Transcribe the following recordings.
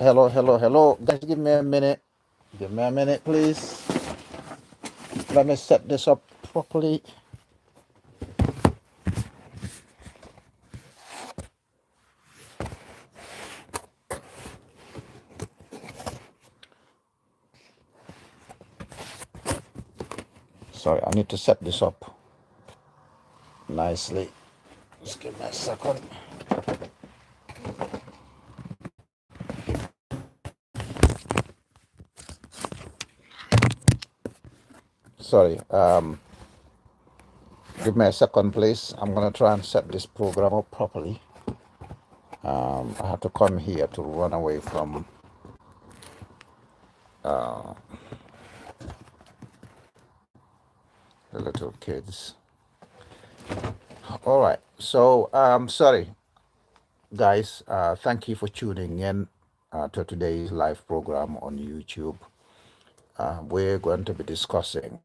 Hello, hello, hello. Guys, give me a minute. Give me a minute, please. Let me set this up properly. Sorry, I need to set this up nicely. Just give me a second. Sorry. Give me a second, please. I'm gonna try and set this program up properly. I have to come here to run away from the little kids. All right. So, sorry, guys. Thank you for tuning in to today's live program on YouTube. We're going to be discussing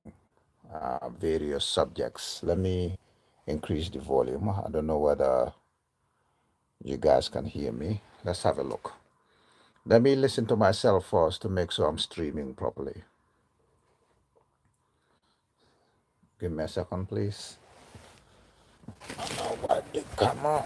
various subjects. Let me increase the volume. I don't know whether you guys can hear me. Let's have a look. Let me listen to myself first to make sure I'm streaming properly. Give me a second, please. Now, the camera.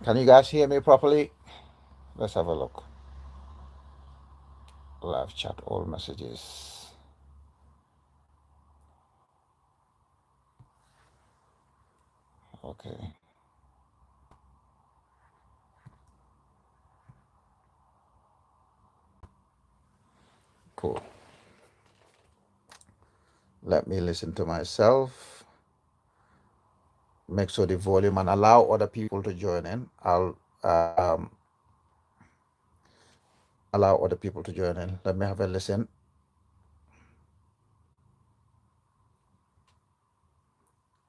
Can you guys hear me properly? Let's have a look. Live chat, all messages. Okay. Cool. Let me listen to myself. Make sure the volume and allow other people to join in. I'll allow other people to join in. Let me have a listen.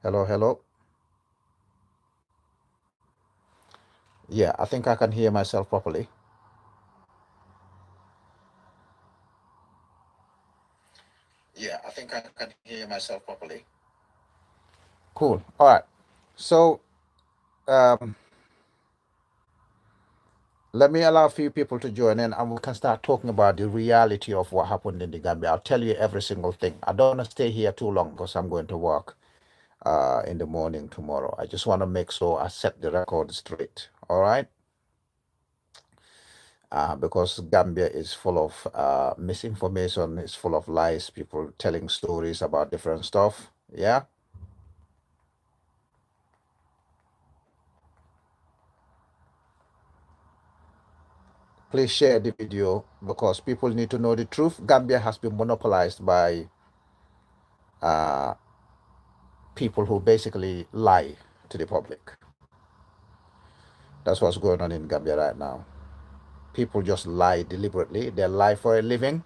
Hello, hello. Yeah, I think I can hear myself properly. Yeah, I think I can hear myself properly. Cool. All right. So let me allow a few people to join in and we can start talking about the reality of what happened in the Gambia. I'll tell you every single thing. I don't want to stay here too long because I'm going to work in the morning tomorrow. I just want to make sure I set the record straight. All right. Because Gambia is full of misinformation, is full of lies, people telling stories about different stuff. Yeah. Please share the video because people need to know the truth. Gambia has been monopolized by people who basically lie to the public. That's what's going on in Gambia right now. People just lie deliberately. They lie for a living,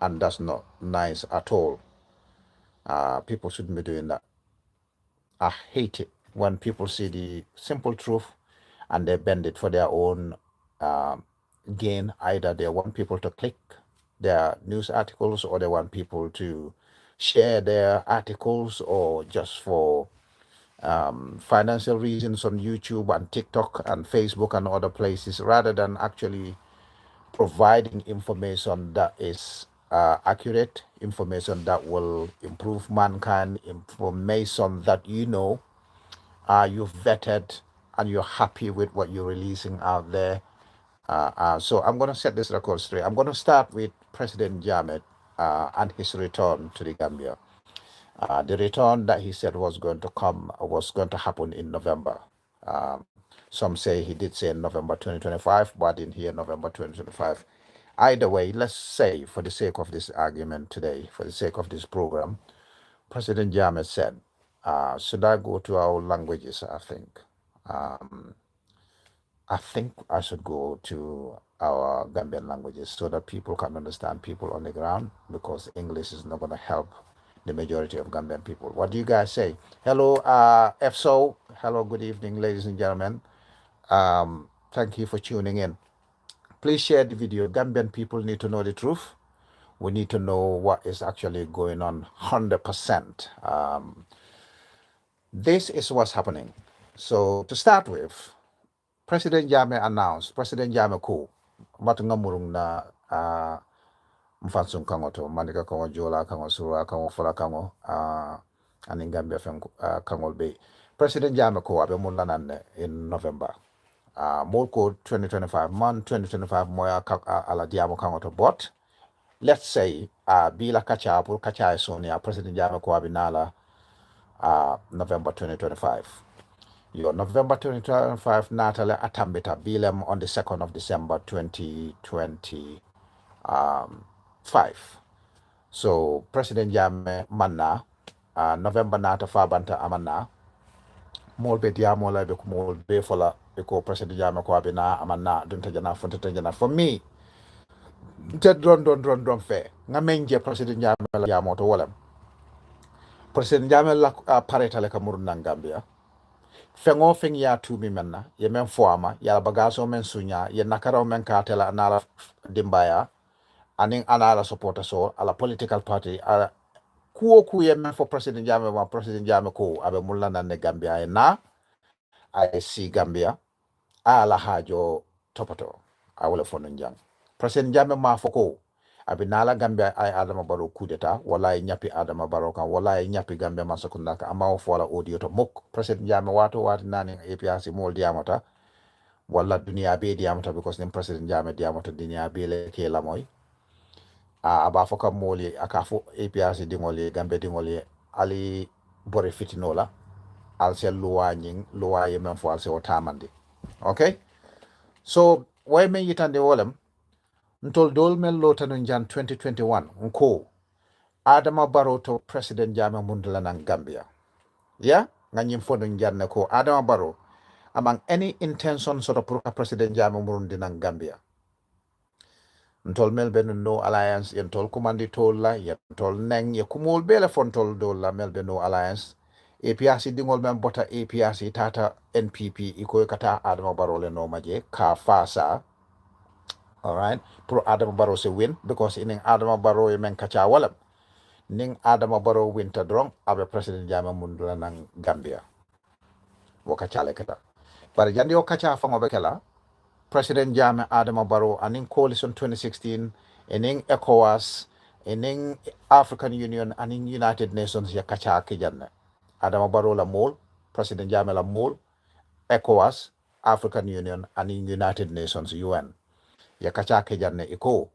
and that's not nice at all. People shouldn't be doing that. I hate it when people see the simple truth and they bend it for their own uh, gain. Either they want people to click their news articles or they want people to share their articles or just for financial reasons on YouTube and TikTok and Facebook and other places rather than actually providing information that is accurate, information that will improve mankind, information that you've vetted and you're happy with what you're releasing out there. So I'm going to set this record straight. I'm going to start with President Jammeh and his return to the Gambia. The return that he said was going to happen in November. Um, some say he did say in November 2025, but I didn't hear November 2025. Either way, let's say for the sake of this argument today, for the sake of this program, President Jammeh said, should I go to our languages? Um, I think I should go to our Gambian languages so that people can understand people on the ground because English is not going to help the majority of Gambian people. What do you guys say? Hello, FSO. Hello, good evening, ladies and gentlemen. Thank you for tuning in. Please share the video. Gambian people need to know the truth. We need to know what is actually going on 100%. This is what's happening. So to start with, President Jammeh announced, President Jammeh Coup, matungamurung na mfansung kango to, manika kango jola, kango sura, kango fula kango, aning Gambia feng kango bay. President Jammeh Coup abe mulanane in November. More code 2025, month 2025, moya ala diamo kango to bot. Let's say, bila kacha, pur kacha sonia, President Jammeh Coup abe nala, November 2025. Your November 2025 Natalie Atambita Bilem on the 2nd of December 2025. So President Jammeh Manna, November Nata Fabanta Amana, Molbe Diamola Bekumol Befola, Beko President Jammeh Kwabina Amana, Duntajana Fontajana. For me, Don fair. Ngamenje President Jammeh Yamoto Walem. President Jammeh la paretale Kamurun Gambia. Fengo feng ya tumi menna ye men foama ya bagaso men sunya ye nakaro men katela anala dimbaya aning anala supporter so ala political party ala kuo ye men for President Jammeh wa President Jammeh ko abe mulana ne Gambia na I see Gambia ala hajo topato awole fono njang President Jammeh ma foko abi nala Gambia ay Adama Barrow coup d'etat wala nyapi Adama Barrow kan wala nyapi Gambia masakunda ka ama fola audio to mok President Jammeh wati nani APRC mol diamata wala dunia be diamata because nim President Jammeh diamata dunia be le ke la moy aba foka moli akafo APRC dingoli Gambia dingoli ali bore fitinola al sel luwa ye men fo al se o tamande. Okay, so way men yitande wolem ntol dol men lotanu jan 2021 nko Adama Barrow to President Jammeh mundala nang Gambia. Yeah, nganyim fodo njanne ko Adama Barrow among any intention sort of President Jammeh murundi nang Gambia. Ntol melbe no alliance yen tol kumandi tol la yen tol neng ye kumol bele fon tol dol la melbe no alliance. APRC dingol men bota APRC tata NPP iko kata Adama Barrow le no maje ka fasa. All right, pro Adama Barrow se win because in Adama Barrow ye men kacha wala ning Adama Barrow winter drong abe President Jammeh mundula nang Gambia waka chale kata bar jandi o kacha fango bekela President Jammeh Adama Barrow aning coalition 2016 ening ECOWAS ening African Union aning United Nations ya kacha kijanne Adama Barrow la mol President Jammeh la mol ECOWAS African Union aning United Nations UN ya kacha kijanne iko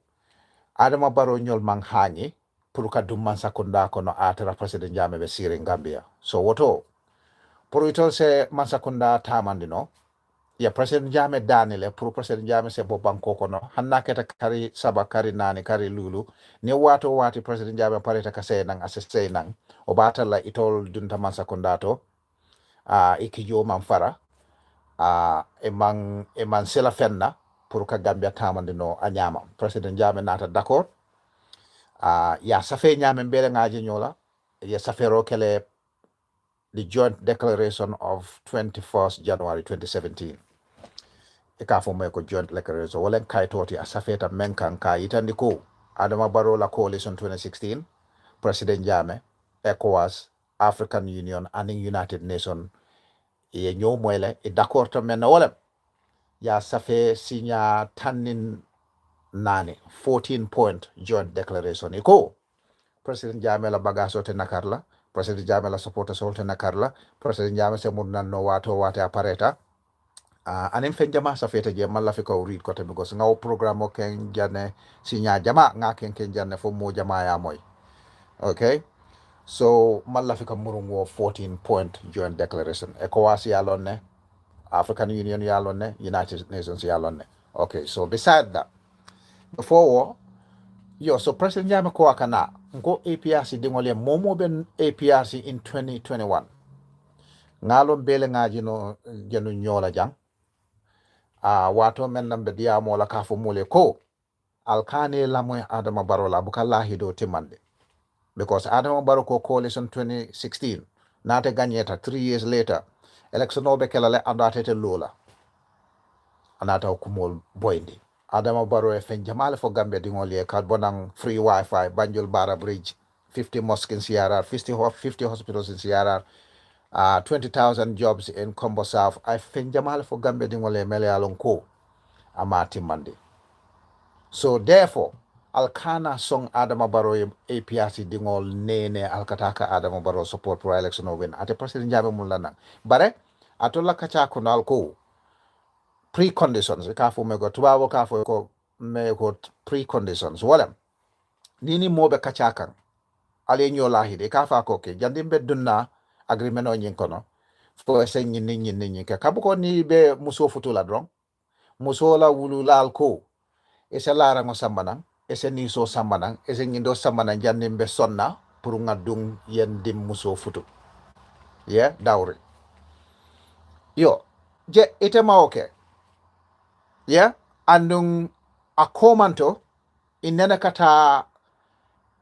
Adama Barrow nyol mang hangi puruka dumman sakunda kono atara President Jammeh be sire Gambia. So woto purito se mansakunda tamandino ya President Jammeh danile puru President Jammeh se bobanko kono hanna keta kari saba kari nani kari lulu ni wato wati President Jammeh pareta kase nang asese nang o batala itol dunta mansakunda to ikijo manfara eman sela fenna puruka Gambia tamandino anyama President Jammeh nata d'accord ya safe nyame mbele ngaji nyola ya safero kele the joint declaration of 21st January 2017 ika fo ko joint declaration wala kaitoti asafeta menkan ka itandi ko Adama Barrow la coalition 2016 President Jammeh ECOWAS African Union and United Nations ye nyo moyle e d'accord to men wala ya safe signa tanin nane 14 point joint declaration iko President Jammeh la bagaso te nakarla President Jammeh la supporter solte nakarla President Jammeh se murnan no wato wate apareta anin fen jama safeta je malla fi ko read ko te because ngaw programme o ken janne signa jama nga ken janne fo mo jama ya moy. Okay, so malla fi ko murungo 14 point joint declaration ECOWAS ya lonne African Union ya lonne United Nations ya lonne. Okay, so beside that before war so President Jammeh ko akana ngo APRC dingole momo ben APRC in 2021 ngalon bele ngaji no jenu nyola jang wato men nambe diamo la kafo mole ko alkane la moy Adama Barrow la bukalla hido timande because Adama Barrow ko coalition 2016 nate gagneta 3 years later election obe kelale andatete lola anata kumol boyndi Adama Barrow e fen jamale fo Gambia dingol ye kad bonang free wifi Banjul Bara Bridge 50 mosques in CRR 50 hospitals in CRR 20,000 jobs in Combo South I fen jamale fo Gambia dingol ye mele alon ko amati mandi. So therefore alkana song Adama Barrow APRC dingol nene alkataka Adama Barrow support pro election o win ate president jabe mulana bare atola kacha kunal ko preconditions ka fo me go tubawo ka fo ko me ko preconditions wala nini mobe kacha kan ale nyola hide ka fa ko ke jandim be dunna agreement o nyin kono fo se nyin ka kabu ko ni be muso futula dron muso la wulu lal ko ese lara ngo sambana ese ni so sambana ese nyindo sambana jandim be sonna pour ngadung yen dim muso futu yeah dawri yo je ite ma okay yeah andung akomanto inena kata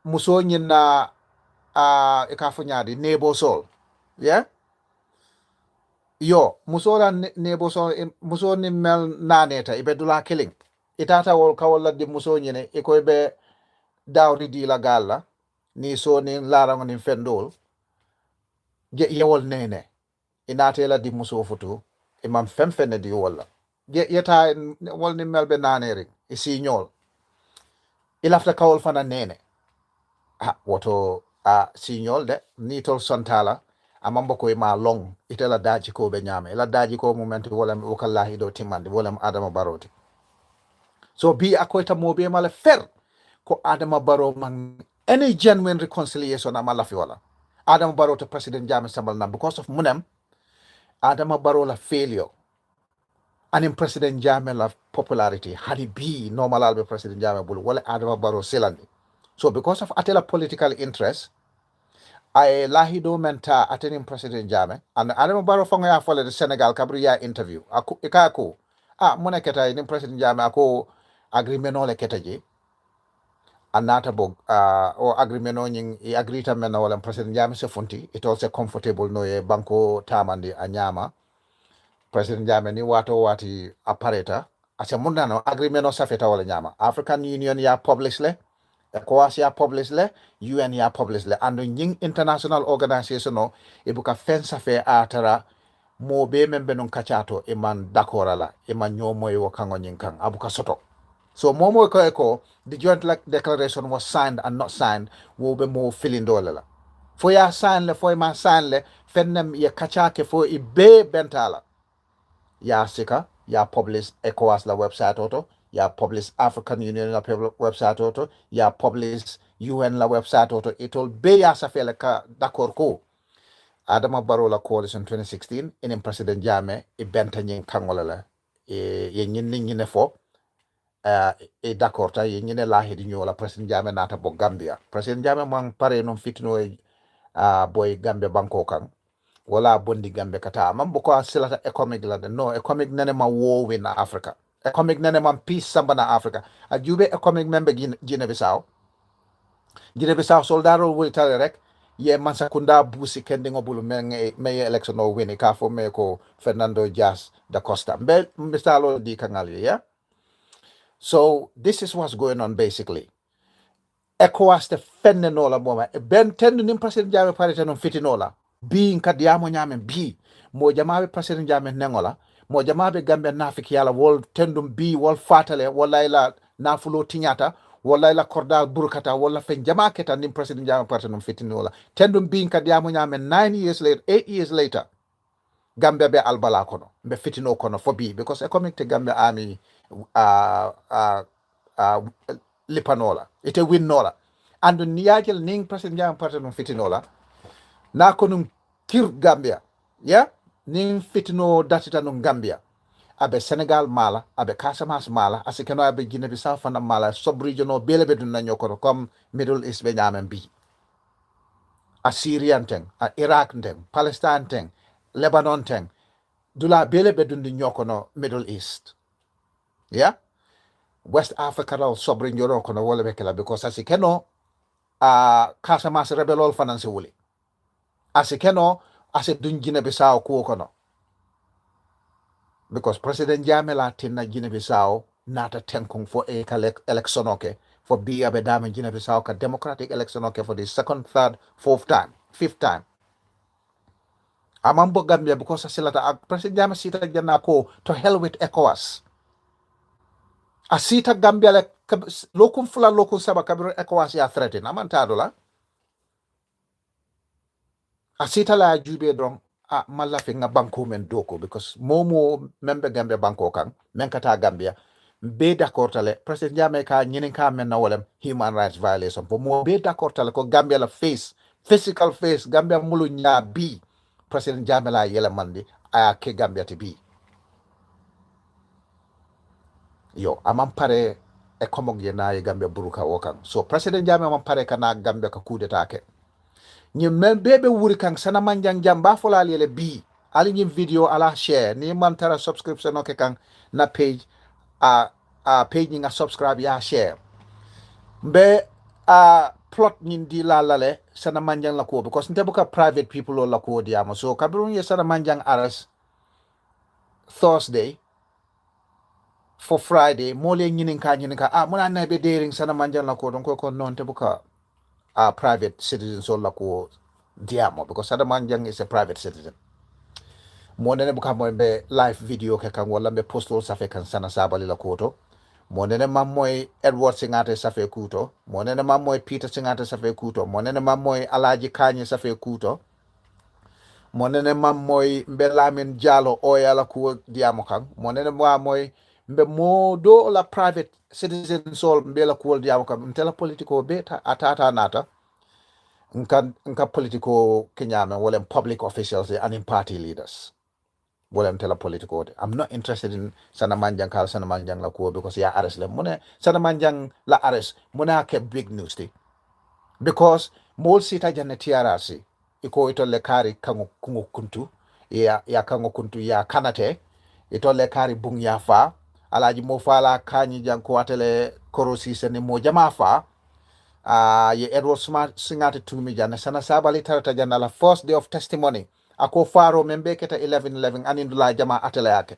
muso nyina ikafu nyadi nebo sol yeah yo muso la nebo sol muso ni mel naneta ibe dula killing itata wol kawalla di muso nyine iko be dawri di la galla ni so ni larango ni fendol je yewol nene inate la di muso futu imam femfene di wala je yeta wol ni mel be naneri isi nyol ilafta kawol fana nene woto signol de ni tol sontala amambo ko ma long itela daji ko be nyame la daji ko momenti wala wakallahi do timande wala Adama Baroti so bi akoyta mobe mala fer ko Adama Baro man any genuine reconciliation amala fi wala Adama Baro to president Jammeh sambal na because of munem Adama Baro la failure and in president Jammeh la popularity had it be normal albe president Jammeh bulu wala Adama Baro selandi so because of atela political interest I lahido menta attending President Jammeh and Adama Barrow fonga ya fole the Senegal kabri ya interview aku ikako muna keta ni President Jammeh ako agreement ole keta je anata bog o agreement no nying I agree men wala President Jammeh se funti it also comfortable no ye banko tamandi anyama President Jammeh ni wati appareta ase munda no agreement no safeta wala nyama African Union ya publish le ECOWAS ya publish le UN ya publish le and nying international organization no ibuka fensa fe atara mo be membe non kachato e man d'accord la e man nyomo e wakango nyin kan abuka soto so momo ko the joint declaration was signed and not signed wo be mo feeling dole la fo ya sign le fo ma sign le fennem ye kachake fo i be bentala ya sika ya publish ECOWAS la website auto ya publish African Union la website auto ya publish UN la website auto itol be ya safele ka d'accord ko Adama Barrow la coalition 2016 in President Jammeh e benta nyin kangola la ye nyine fo e d'accord ta ye nyine la hedi nyola President Jammeh nata bo Gambia President Jammeh man pare non fitno boy Gambia banko kan wala bondi Gambia kata mambo ko silata economic la no economic nene ma war win Africa economic nene ma peace samba na Africa a jube economic member Guinea Bissau soldaro wul tale rek ye mansakunda busi kendi ngobulu me election no win ka fo me ko Fernando Diaz da Costa mbel misalo di kangali yeah so this is what's going on basically ECOWAS te fenne no la moma ben tendu nim president Jammeh parete non fitinola being kadiyamo nyamen bi mo jamabe president Jammeh nengola mo jamabe Gambia nafiki yala wol tendum bi wol fatale wala ila nafulo tinyata wala ila korda burkata wala fen jama keta nim president Jammeh parete non fitinola tendum bi kadiyamo nyamen 9 years later 8 years later Gambia be albala kono be fitino kono for bi because economic te Gambia army lipanola ite winnola andu niyajel ning president Jammeh parete non fitinola na konum kir Gambia ya nin fitino datita no Gambia abe Senegal mala abe Casamance mala asikeno abe Guinea Bissau fana mala sub-regional belebe dun na nyokoro comme Middle East be nyamen bi a Syrian ten a Iraq ten Palestine ten Lebanon ten dula belebe dun di nyokono Middle East ya West Africa law sub-regional kono wala be kala because asikeno Casamance rebelol fana se wuli asikeno ase dun Guinea Bissau ko kono because President Jammeh la tinna Guinea Bissau nata tenkung for a election okay for be abe dame Guinea Bissau ka democratic election okay for the second, third, fourth time, fifth time. Amambo Gambia because silata President Jama sita janna ko to hell with ECOWAS. Asita Gambia le lokum fula lokum saba kabiro ECOWAS ya threaten amantado la. Asita la jube drong malafi nga banko men doko because momo member Gambia banko kang menkata Gambia be d'accord tale President Jame ka nyinin ka men na wolem human rights violation po mo be d'accord tale ko Gambia la face physical face Gambia mulu nya bi President Jame la yele mandi aya ke Gambia ti bi yo amam pare e komog ye na ye Gambia buruka wokan so President Jame amam pare kana Gambia ka coup d'état ke ñi men bebe wuri kan sana manjang jamba fola lele bi ali ñi video ala share ni man tara subscription okay kan na page page ñi nga subscribe ya share mbe plot ñi di la lale sana manjang la ko because nte buka private people la ko di ama so kabirun ye sana manjang aras Thursday for Friday mole ñi ka muna na be daring sana manjang la ko don ko non te buka private citizens all ko diamo because Sada Manjang is a private citizen. Monene buka mo be live video ke kan wala be posto safe kan sana sabali la koto. Monene mamoy Edward Singate safe kuto. Monene mamoy Peter Singate safe kuto. Monene mamoy Alaji Kanye safe kuto. Monene mamoy mbe Lamin Jalo oyala ko diamo kan. Monene mamoy mbe modo la private citizen sol mbe la ko diamo kan. Mtela politiko be atata nata. Nka political kenyame wala public officials and in party leaders wala tela political I'm not interested in Sanamanjang kal Sanamanjang la ko because ya arrest le mune Sanamanjang la arrest muna ke big news ti because mol sita janne TRRC iko ito le kari kango kuntu ya kango kuntu ya kanate ito le kari bung ya fa alaji mo fala kanyi jang ko atele korosi sene mo jama fa ye Edward Smart singati tumi jana sana sabali tarata jana la first day of testimony ako faro membe keta 11 anindula jama atela yake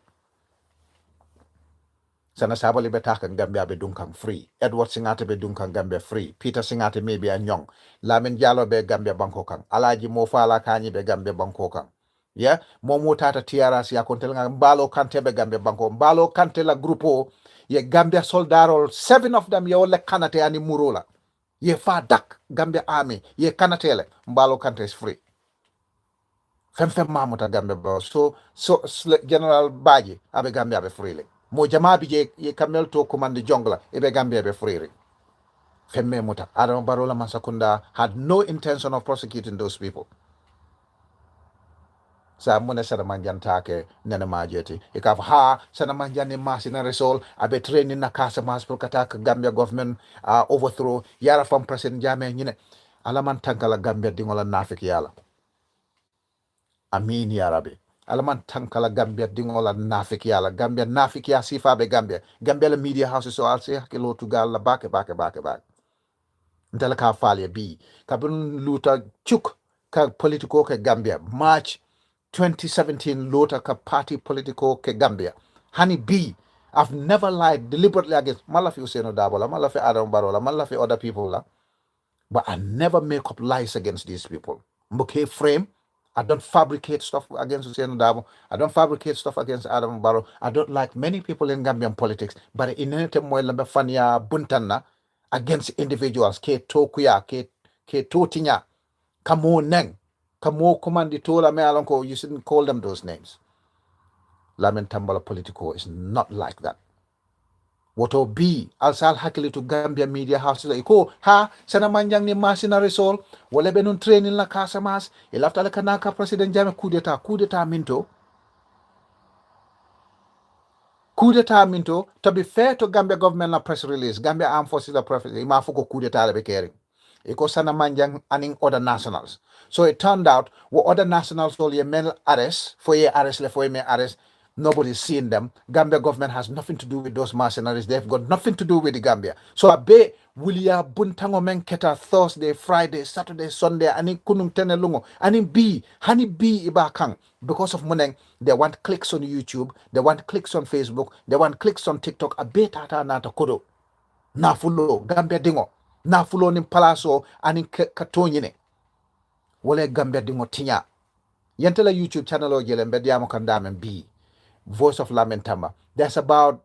sana sabali betaka Gambia be dunkan free Edward singati be dunkan Gambia free Peter singati maybe a nyong Lamin Diallo be Gambia banko kan alaji mo fala kanyi be Gambia banko kan yeah momo tata TRRC ya kontel nga mbalo kante be Gambia banko mbalo kante la grupo ye Gambia soldarol 7 of them ye wole kanate ani murula ye fa dak Gambia army ye kanatele mbalo country is free fem mamuta Gambia ba so General Baji abe Gambia be free le mo jama bi ye kamel to command jongla ebe Gambia be free fem muta Adam Barola Masakunda had no intention of prosecuting those people sa mune sana manjan take nene majeti ikaf ha sana manjan ni masina resol abe training na kasa mas pour kata Gambia government overthrow yara fam president Jammeh nyine alaman tankala Gambia dingola nafik yala amin ya rabbi alaman tankala Gambia dingola nafik yala Gambia nafik ya sifa be Gambia la media houses so al se kilo to gal la bake ndela ka falia bi kabun luta chuk ka politiko ke Gambia March 2017 lota ka party political ke Gambia hani B I've never lied deliberately against Malafi Useno Dabola Malafi Adam Barola Malafi other people la but I never make up lies against these people Mbuke frame I don't fabricate stuff against Useno Dabo I don't fabricate stuff against Adam Barrow I don't like many people in Gambian politics but in any time when lambe fania buntanna against individuals ke tokuya ke totinya kamo neng kamo commanditola me alonko you shouldn't call them those names Lamin Tambala Politico is not like that woto bi alsal hakili to Gambia media house iko ha sana manjang ni masina resol wala benun training la Casamas ilafta la kanaka president Jammeh coup d'etat minto to be fair to Gambia government la press release Gambia Armed Forces la press release ma fuko coup d'etat la be kering iko sana manjang aning other nationals so it turned out what other nationals all ye men arrest for ye arrest le for ye me arrest Nobody's seeing them. Gambia government has nothing to do with those mercenaries. They've got nothing to do with the Gambia. So abe Willia Buntango Menketa Thursday, Friday, Saturday, Sunday, ani kunung tenelungo, ani B, honey B ibakang. Because of money, they want clicks on YouTube, they want clicks on Facebook, they want clicks on TikTok. Abe tata nata kodo. Nafulo, Gambia dingo. Nafulo ni palaso ani katonyine. Wole Gambia dingo tinya. Yentela YouTube channel o jele mbediamo kandamen B. Voice of Lamentamba. There's about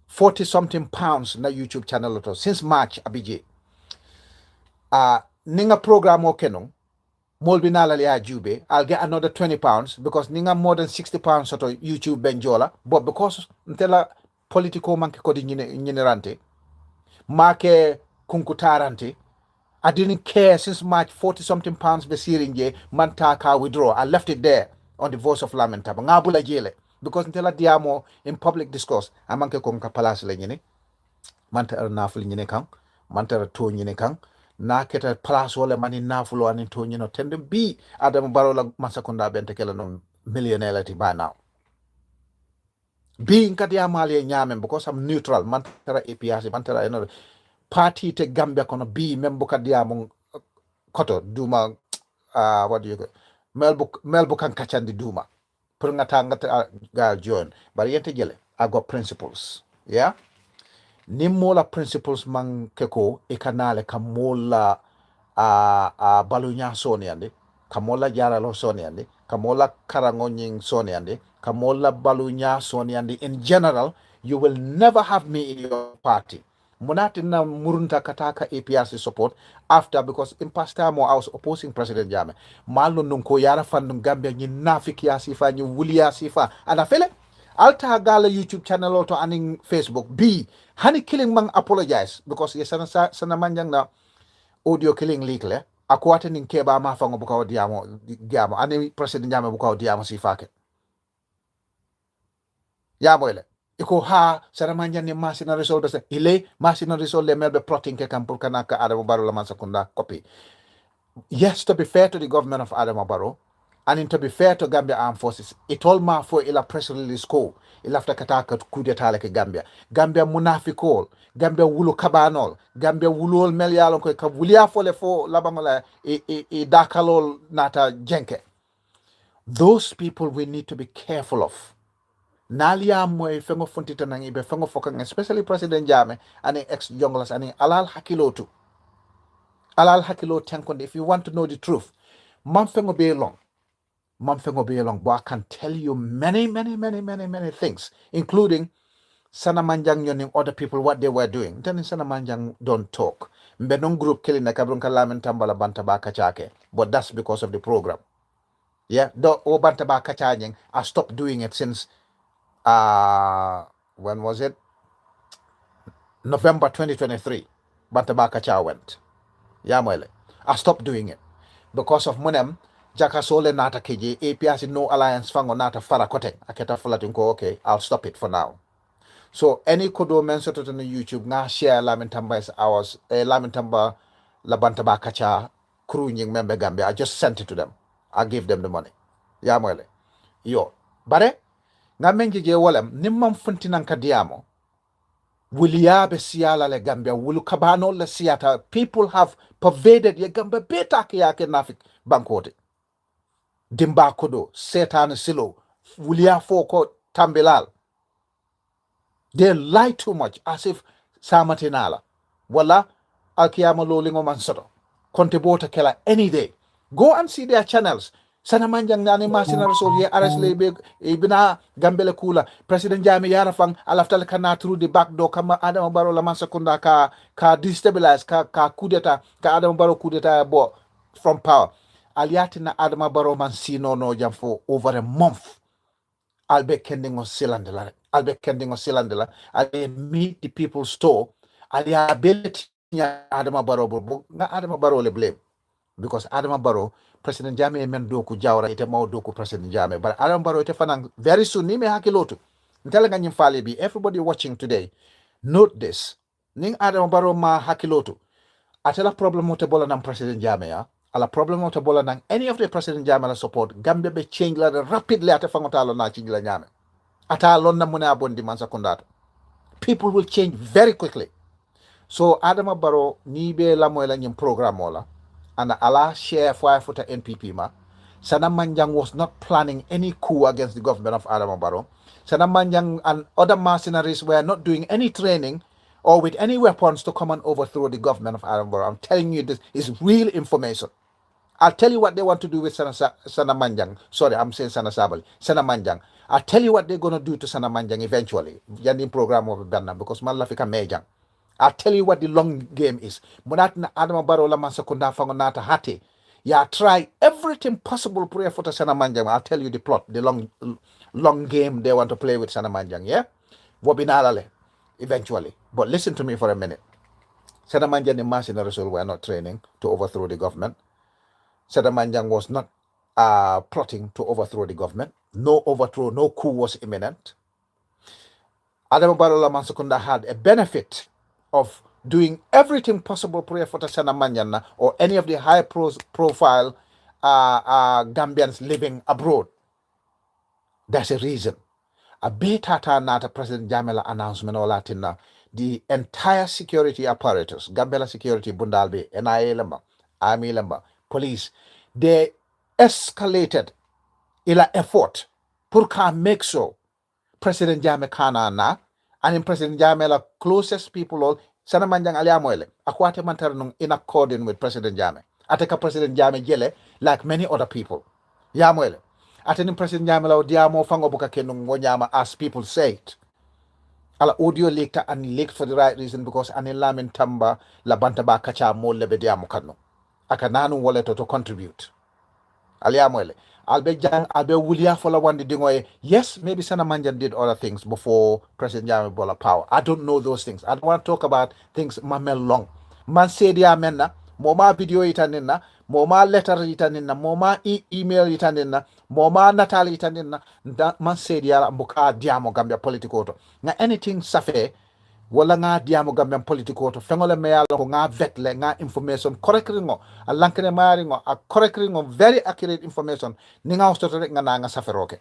40 something pounds na YouTube channel to since March abiji. Ninga program okeno. Molbinala liya jube. I'll get another 20 pounds because ninga more than 60 pounds to YouTube benjola. But because ntela political manke kodi nyinerante. Make kunkutarante. I didn't care since March 40 something pounds besirinje mantaka withdraw. I left it there on the Voice of Lamentamba. Ngabula jele. Because until diamo in public discourse amanke ko ka palace la nyine mantara naful nyine kan mantara to nyine kan na keta place wala mani nafulo anin to nyino tende bi adam barola masakunda bente kala no millionaire lati by now bi nkati amali nyame because I'm neutral mantara APRC mantara eno party te Gambia kono bi membo kadiamo koto duma what do you go melbu kan kachandi duma gal join but yente jele I got principles yeah ni mola principles man keko ikanale kamola balunya soni ande kamola jaralo soni ande kamola karangonyin soni ande kamola balunya soni ande in general you will never have me in your party Munati na murunta kataka APRC support after because in past time I was opposing President Jammeh. Malo nunko yara fandum Gambia ni nafiki ya sifa ni wuli ya sifa. Anafele alta gala YouTube channel auto aning Facebook B hani killing mang apologize because yes sana manjang na audio killing leak le akwate ning keba mafango buka diamo ani President Jammeh buka diamo sifake. Ya boyle. Iko ha saramanya ni masina resol se ile masina resol le melbe plotting ke kampur kanaka Adama Barrow la mansakunda copy. Yes, to be fair to the government of Adama Barrow and to be fair to Gambia Armed Forces, it all ma for ila press release ko ila after kataka coup d'etat like Gambia. Gambia munafikol, Gambia wulu kabanol, Gambia wulol melyalon ko ka wulia fole fo labamala e dakalol nata jenke. Those people we need to be careful of. Nalia moy fengo fontita nang ibe fengo fokang especially President Jammeh and ex jonglas and alal hakilotu tenkonde if you want to know the truth mam fengo be long but I can tell you many things including Sanamanjang yoning other people what they were doing then Sanamanjang don't talk mbenong group killing na kabron kalamen tambala bantaba kachake but that's because of the program yeah do o bantaba kachanyeng I stopped doing it since when was it? November 2023. Bantabaka Cha went. Yamwele. I stopped doing it. Because of Munem, Jakasole Nata KJ, APS no alliance fango Nata Farakote. Aketa Fulatinko, okay, I'll stop it for now. So any kodo mention to the YouTube, na share Lamentamba is ours, Lamentamba Labantabaka Cha crew member Gambia. I just sent it to them. I gave them the money. Yamwele. Yo. Bare? Nga mengi je wolem nimam funtinan kadiamo wuliyabe siyala le Gambia wulu kabano le siyata people have pervaded ye Gambia beta ke yake nafik bankote dimba kodo setan silo wuliya foko tambelal they lie too much as if samatinala wala alkiyama lolingo mansoto konte bota kela any day go and see their channels Sanamanjang nani masina resol ye ares lebe ibina Gambele kula President Jammeh yarafang alaftal kana through the back door kama Adama Barrow la mansakunda ka destabilize ka coup d'etat ka Adama Barrow coup d'etat bo from power aliati na Adama Barrow man sino no jam for over a month albe kending on cylinder albe meet the people's store ali ability Adama Barrow nga Adama Barrow le blame because Adama Barrow President Jammeh men doku jawra ite maw doku President Jammeh but Adama Barrow ite fanang very soon ni me hakilotu ntela nga nyimfale bi everybody watching today note this ning Adama Barrow ma hakilotu atela problem mo te bola nang President Jammeh ya ala problem mo te bola nang any of the President Jammeh la support Gambia be change la rapidly ate fangotalo na change la Jammeh ata lonna mune abondi man sakundata. People will change very quickly. So Adama Barrow ni be la moy la nyim programme wala and ala share for futa NPP ma. Sana Manjang was not planning any coup against the government of Adama Barrow. Sana Manjang and other mercenaries were not doing any training or with any weapons to come and overthrow the government of Adama Barrow. I'm telling you, this is real information. I'll tell you what they want to do with Sana Manjang. Sorry, I'm saying Sana Sabali. Sana Manjang. I'll tell you what they're going to do to Sana Manjang eventually. Yandin program of Ghana because Malafika Mejang. I'll tell you what the long game is. Munat na Adama Barrow la masakunda fangonata hati. Yeah, try everything possible prayer for Sana Manjang. I'll tell you the plot, the long game they want to play with Sana Manjang. Yeah? Wobinalale, eventually. But listen to me for a minute. Sana Manjang and mercenaries were not training to overthrow the government. Sada Manjang was not plotting to overthrow the government. No overthrow, no coup was imminent. Adama Barrow Mansakunda had a benefit of doing everything possible prayer for Sana Manjana or any of the high profile Gambians living abroad. That's a reason. A beta nata President Jamila announcement or Latina, the entire security apparatus, Gambia security Bundalbi, NIA Lamba, Army Lamba, police, they escalated ila effort pour make sure President Jame Kana na and in President Jame la closest people all sana manjang aliamoyle akwate mantar nung in according with President Jame ateka President Jame jele like many other people yamoyle ateni President Jame la diamo fango buka kenung ngonyama as people say it ala audio leaked and leaked for the right reason because anilamin tamba la bantaba kacha mo lebe diamo kanu akananu wallet to contribute aliamoyle albe jang albe wulia fola wandi dingoye. Yes, maybe Sana Manjan did other things before President Jame Bola power. I don't know those things. I don't want to talk about things mamel long. Man said ya menna, moma video itanina, moma letter itanina, moma email itanina, moma natal itanina, man said ya mbuka diamo Gambia political to. Na anything safe wala nga diamo Gambian politiko to fengole me yalo ko nga vetle nga information correctly ngo alankene mari ngo a correctly ngo very accurate information ni nga hosto rek nga na nga saferoke.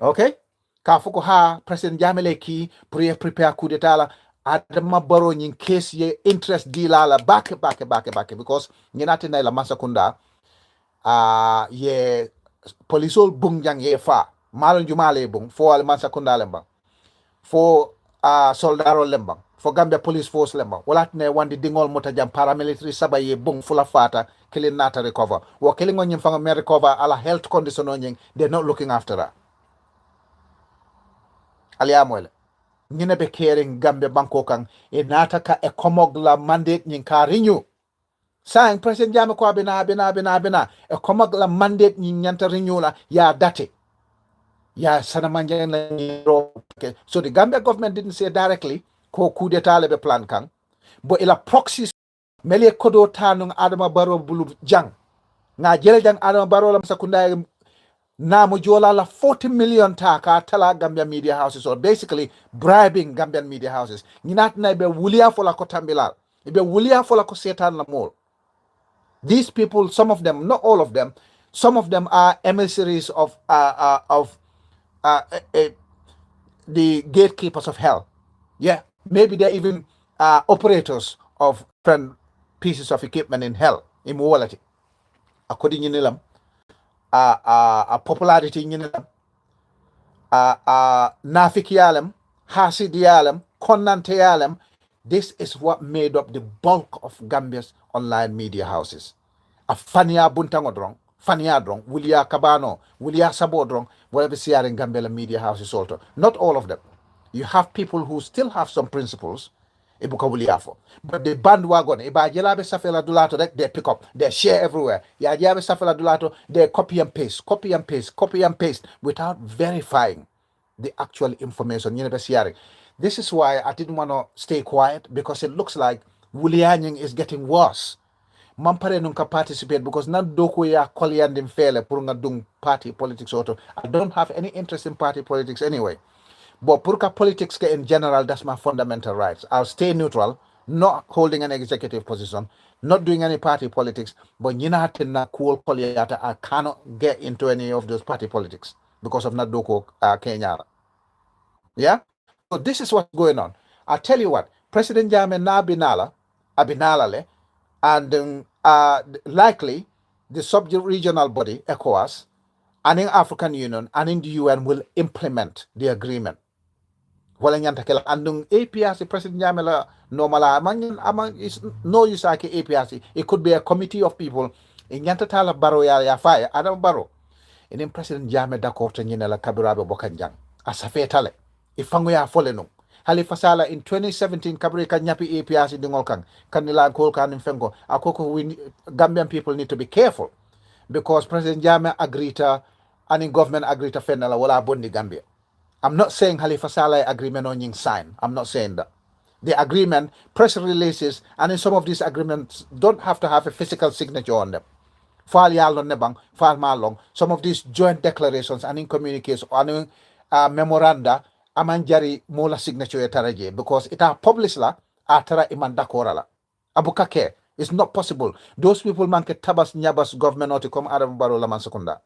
Okay, ka fuko ha President Jamile ki pour prepare coup d'état la Adama Barrow in case ye interest deal la back because nyinati na la masakunda ye polisol bung jang ye fa malon jumale bung fo al masakunda lemba fo soldaro lembang for Gambia police force lembang walat ne wandi dingol mota jam paramilitary sabaye bung fula fata killing nata recover wo killing on fanga me recover ala health condition on they're not looking after that aliya moyle ñine be caring Gambia banko kan e nata ka e komogla mandate ñin ka renew sang president jame ko bina e komogla mandate ñin ñanta renew la ya date ya Sana Manjang okay. So the Gambia government didn't say directly ko coup d'etat lebe plan kang but ila proxies mele kodo tanung Adama Barrow bulu jang nga jele jang Adama Barrow lam sakunda na mo jola la 40 million taka tala Gambia media houses or basically bribing Gambian media houses ninat na be wulia fola ko tambila be wulia fola ko setan la mol. These people, some of them, not all of them, some of them are emissaries of the gatekeepers of hell. Yeah, maybe they're even operators of different pieces of equipment in hell, immorality. According to Nilam, popularity in Nilam, Nafikialem, Hasidialem, Konantealem. This is what made up the bulk of Gambia's online media houses. A Fania Buntangodrong, Fania Drong, Wilia Cabano, Wilia Sabodrong, whatever see in Gambia media houses also. Not all of them. You have people who still have some principles, but the bandwagon, they pick up, they share everywhere. They copy and paste without verifying the actual information. This is why I didn't want to stay quiet because it looks like Wulianying is getting worse. Mampare nunca participate because nan doko ya kolyandim fele purunga dung party politics auto. I don't have any interest in party politics anyway. But purka politics in general, that's my fundamental rights. I'll stay neutral, not holding an executive position, not doing any party politics, but I cannot get into any of those party politics. because of Nadoko Kenya. Yeah? So this is what's going on. I tell you what, President Jame na Abinala le, and likely the sub-regional body, ECOWAS, and in African Union and in the UN will implement the agreement. Wala nyanta kela andung APRC President Jamela normala amang is no use like APRC. It could be a committee of people. In nyanta tala baro ya fire Adam Baro. And then President Jame d'accord to nyina la kabirabe bokanjang. Asafe tale. Ifango ya fole no. Hali fasala in 2017 kabri kan nyapi APRC dingol kan kanila kol kan fengo akoko we Gambian people need to be careful because President Jame agreed to and in government agreed to fenala wala bondi Gambia. I'm not saying Halifa Saleh agreement on ying sign. I'm not saying that. The agreement, press releases, and in some of these agreements don't have to have a physical signature on them. File yalon nebang, file malong. Some of these joint declarations and in communiques and in memoranda, amanjari mola signature taraje because it are published la atara imandakora la. Abukake, it's not possible. Those people manke tabas nyabas government or to come out of Baro Laman Sekunda.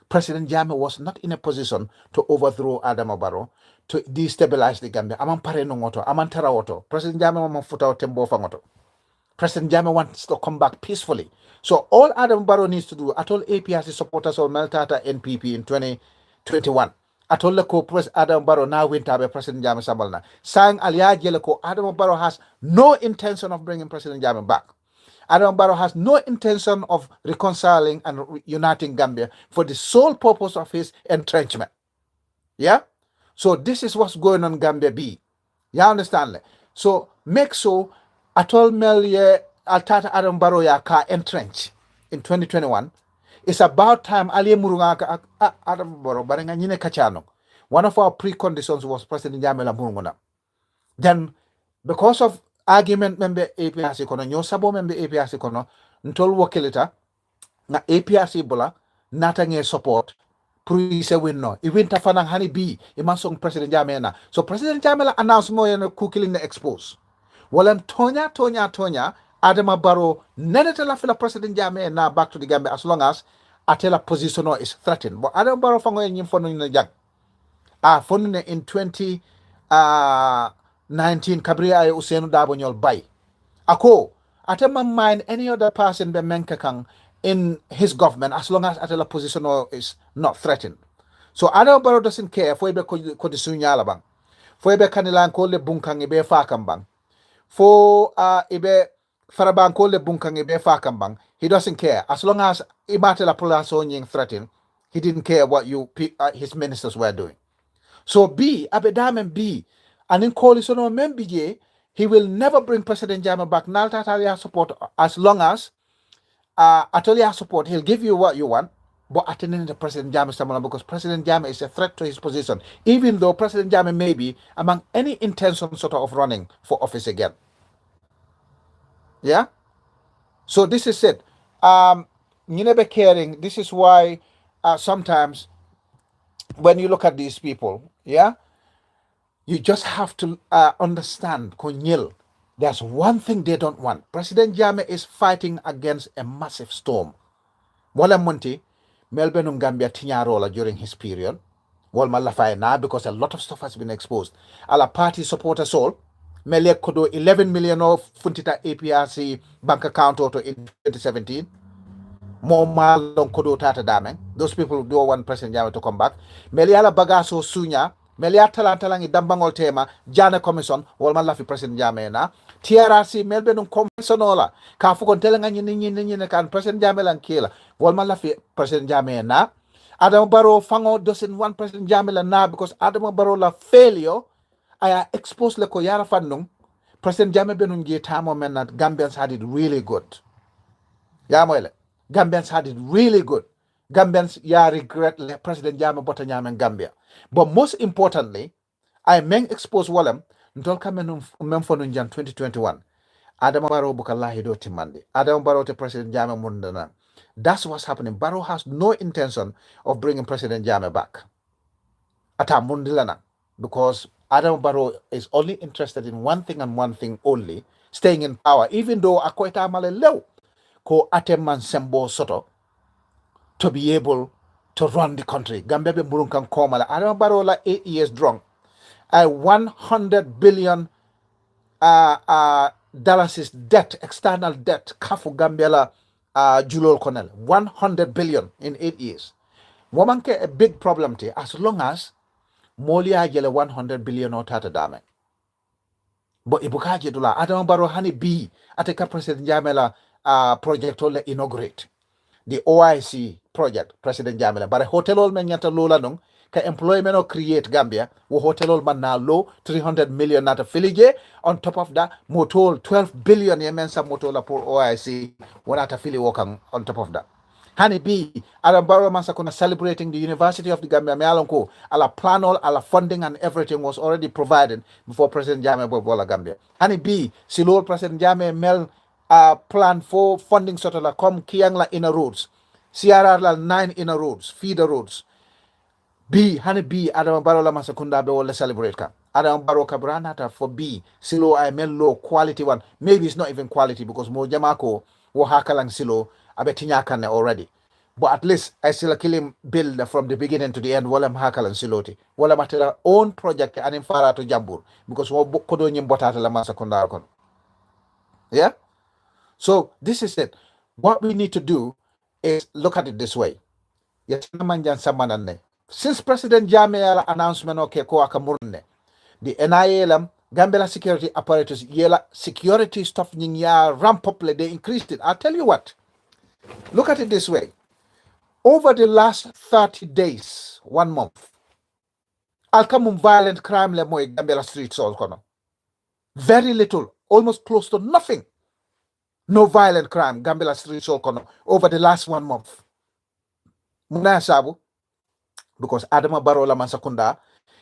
President Jammeh was not in a position to overthrow Adama Barrow, to destabilize the Gambia. Aman pare nungoto, aman tarawoto. President Jammeh wants futa tembo fangoto. President Jammeh wants to come back peacefully. So all Adama Barrow needs to do, at all APRC supporters or Meltata NPP in 2021, at all the co-president Adama Barrow now winter President Jammeh Sabalna, saying Aliya Jeleko, Adama Barrow has no intention of bringing President Jammeh back. Adam Barrow has no intention of reconciling and uniting Gambia for the sole purpose of his entrenchment. Yeah? So this is what's going on Gambia B. You understand? So make so atol Melie Altata Adam Barrow ya ka entrench in 2021. It's about time Ali Murunga Adam Barrow barenga nyine kachano. One of our preconditions was President Jamela Murunguna. Then because of argument member APRC kono nyo sabo member APRC kono ntol wakilita na APRC bola nata nge support prise winno I winta fanang hani bi imasong President Jammeh na so President Jammeh la announce mo yana kukiling na expose walan tonya Adama Barrow nenete la fila President Jammeh na back to the Gambia as long as atela position is threatened but Adama Barrow fango yin fono na jag fono in 19 Kabria ay Usenu Dabo nyol bay. Ako, atema mind any other person be menkakang in his government as long as atela position is not threatened. So Adama Barrow doesn't care for ebe ko disunyala bang. For ebe kanilang ko le bunkang ibe fakam bang. For ibe farabang ko le bunkang ibe fakam bang. He doesn't care. As long as ibatela pulaso nying threatened, he didn't care what his ministers were doing. So B, Abedamen B, and in coalition or MBJ, he will never bring President Jammeh back. Nalta Atalia support as long as Atalia support, he'll give you what you want, but attending the President Jammeh Samala because President Jammeh is a threat to his position, even though President Jammeh may be among any intention sort of running for office again. Yeah? So this is it. You never caring. This is why sometimes when you look at these people, yeah, you just have to understand, Konyil, there's one thing they don't want. President Jammeh is fighting against a massive storm. Wala Monti, Melbourne Gambia Tinyarola during his period. Walma Lafay now because a lot of stuff has been exposed. Ala party supporters all. Mele Kodo 11 million of Funtita APRC bank account auto in 2017. More malong Kodo Tata Dameng. Those people do want President Jammeh to come back. Meliala Bagaso Sunya. Melia talangi dambangol tema jana commission walman lafi President Jammeh na TRRC melbe nung commission ola ka fu kon telenga nyini kan President Jammeh lan kila walman lafi President Jammeh na Adama Barrow fango doesn't want President Jammeh na because Adama Barrow la failure aya expose le ko yara fannung President Jammeh benun ge tamo men that Gambians had it really good ya moyle Gambians had it really good Gambians regret President Jammeh bota nyame Gambia. But most importantly, I men expose walem ntol kamen memfonu jan 2021. Adama Barrow bukallahi do timandi. Adama Barrow to President Jammeh mundana. That's what's happening. Barrow has no intention of bringing President Jammeh back. Ata mundilana. Because Adama Barrow is only interested in one thing and one thing only, staying in power. Even though akoita male lew ko ateman sembo soto to be able to run the country. Gambia be murunkan komala. Adama Barrow la 8 years drunk. 100 billion dollars is debt, external debt. Kafu Gambia la julol konel. 100 billion in 8 years. Womanke a big problem te as long as Molia jele 100 billion or tata dame. But ibukaje dula Adama Barrow hani B ateka President Jamela project ole inaugurate. The OIC project, President Jamila. But a hotel all men yata lola nung, ka employment or create Gambia, wo hotel all man na low, 300 million nata filige. On top of that, motol 12 billion yemensa motola for OIC, wanata fili wakang on top of that. Hani B, Adam Barrow Mansa kuna celebrating the University of the Gambia, me alonko, ala plan all, ala funding and everything was already provided before President Jame Bobola Gambia. Hani B, Silol President Jame Mel plan for funding sort of la come kiang la inner roads. CRR la 9 inner roads, feeder roads. B, hani B, Adam Barrow la Masakunda be wala celebrate ka. Adam Barrow kabranata for B, Silo I mel low quality one. Maybe it's not even quality because mo jamako wo hakalang Silo abetinya kane already. But at least I still kill him build from the beginning to the end. Wala mahakalan siloti. Wala matera own project and in fara to Jambur because wo kodo nyim botata la Masakunda kon. Yeah. So this is it. What we need to do is look at it this way. Since President Jammeh announcement okay ko akamurne, the NIA Gambia security apparatus yela security stuff ya ramp up they increased it. I'll tell you what. Look at it this way. Over the last 30 days, 1 month, alkamum violent crime le moy Gambia streets all kono. Very little, almost close to nothing. No violent crime, Gambia streets all kono over the last 1 month. Muna sabu because Adama Barrow la Mansakunda,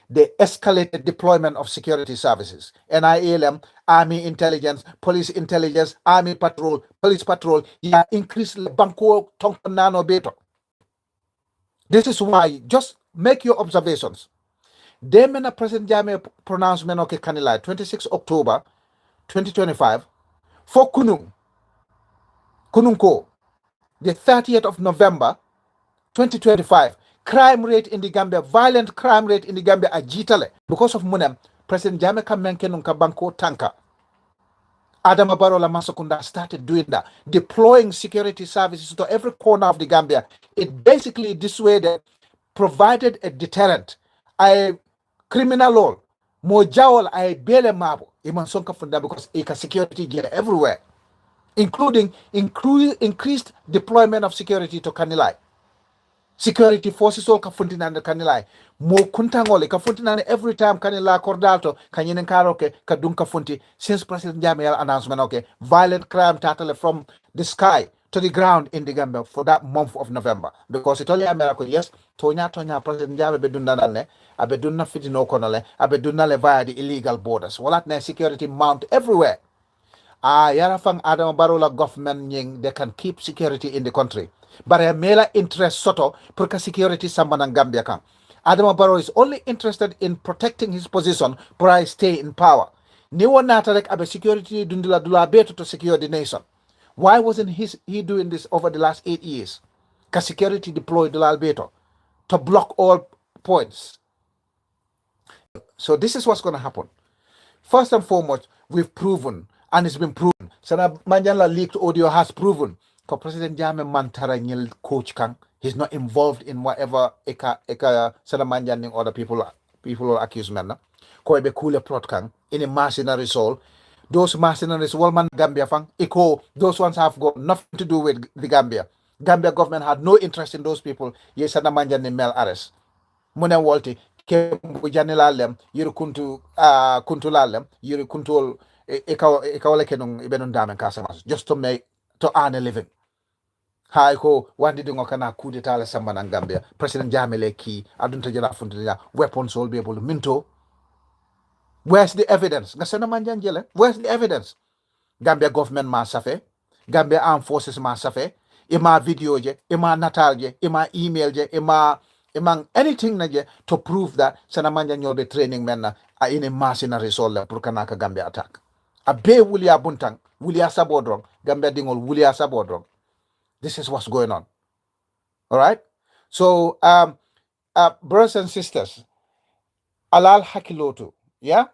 they escalated deployment of security services. NIALM, Army Intelligence, Police Intelligence, Army Patrol, Police Patrol, yeah, increase banko tonkanano beto. This is why, just make your observations. They mena President Jammeh pronouncement okay kanila 26 October 2025 for Kunungko, the 30th of November 2025. Crime rate in the Gambia, violent crime rate in the Gambia ajitale. Because of Munem, President Jammeh Kamenkenun Kabanko Tanka. Adama Barrow la Masakunda started doing that, deploying security services to every corner of the Gambia. It basically dissuaded, provided a deterrent. I criminal law, mojawol I bele mabo, iman sonka funda because eka security get everywhere, including increased deployment of security to Kanilai. Security forces all kafuntina and Kanilai. Mo kuntangole kafuntina every time Kanila Cordato, Kanyin Karoke, Kadunka Funti, since President Jammeh announcement, okay, violent crime totally from the sky to the ground in the Gambia for that month of November. Because it only America, yes, Tonya President Jammeh bedunanale, abeduna fitino konole, abedunale via the illegal borders. Walat security mount everywhere. Yarafang Adam Barola government ying, they can keep security in the country. But a mela interest soto porque security sambanan Gambia kan. Adam Barrow is only interested in protecting his position for I stay in power. Niwa natarek abe security dundula dula beto to secure the nation. Why wasn't he doing this over the last 8 years? Because security deployed dula beto to block all points. So this is what's going to happen. First and foremost, we've proven, and it's been proven. Sana Manjala leaked audio has proven. Because President Jammeh Mantara Nyil coach Kang, he's not involved in whatever Eka Sana Manjan other people will accuse men. Ko ebe kule plot Kang in a mercenary soul. Those mercenaries, Walman Gambia Fang, those ones have got nothing to do with the Gambia. Gambia government had no interest in those people. Yes, Sana Manjan ni Mel Ares. Muna Walti, Kembu Janilalem, Yuru Kuntulalem, Yuru Kuntul Ekawale Kenung Ibenun Damen Kasamas, just to earn a living. Hai ko wandi dingo kana coup d'etat la samba na Gambia. President Jammeh le ki adunta jela funta weapons will be able to minto. Where's the evidence? Ngasana manjan jele. Where's the evidence? Gambia government ma safe, Gambia armed forces ma safe, ima video je, ima natal je, ima email je, ima anything na je to prove that sana manjan yobe training men na in a mercenary soul pour kanaka Gambia attack. A be wulia buntang, wulia sabodrong, Gambia dingol wulia sabodrong. This is what's going on. All right? So brothers and sisters, alal hakilotu, yeah.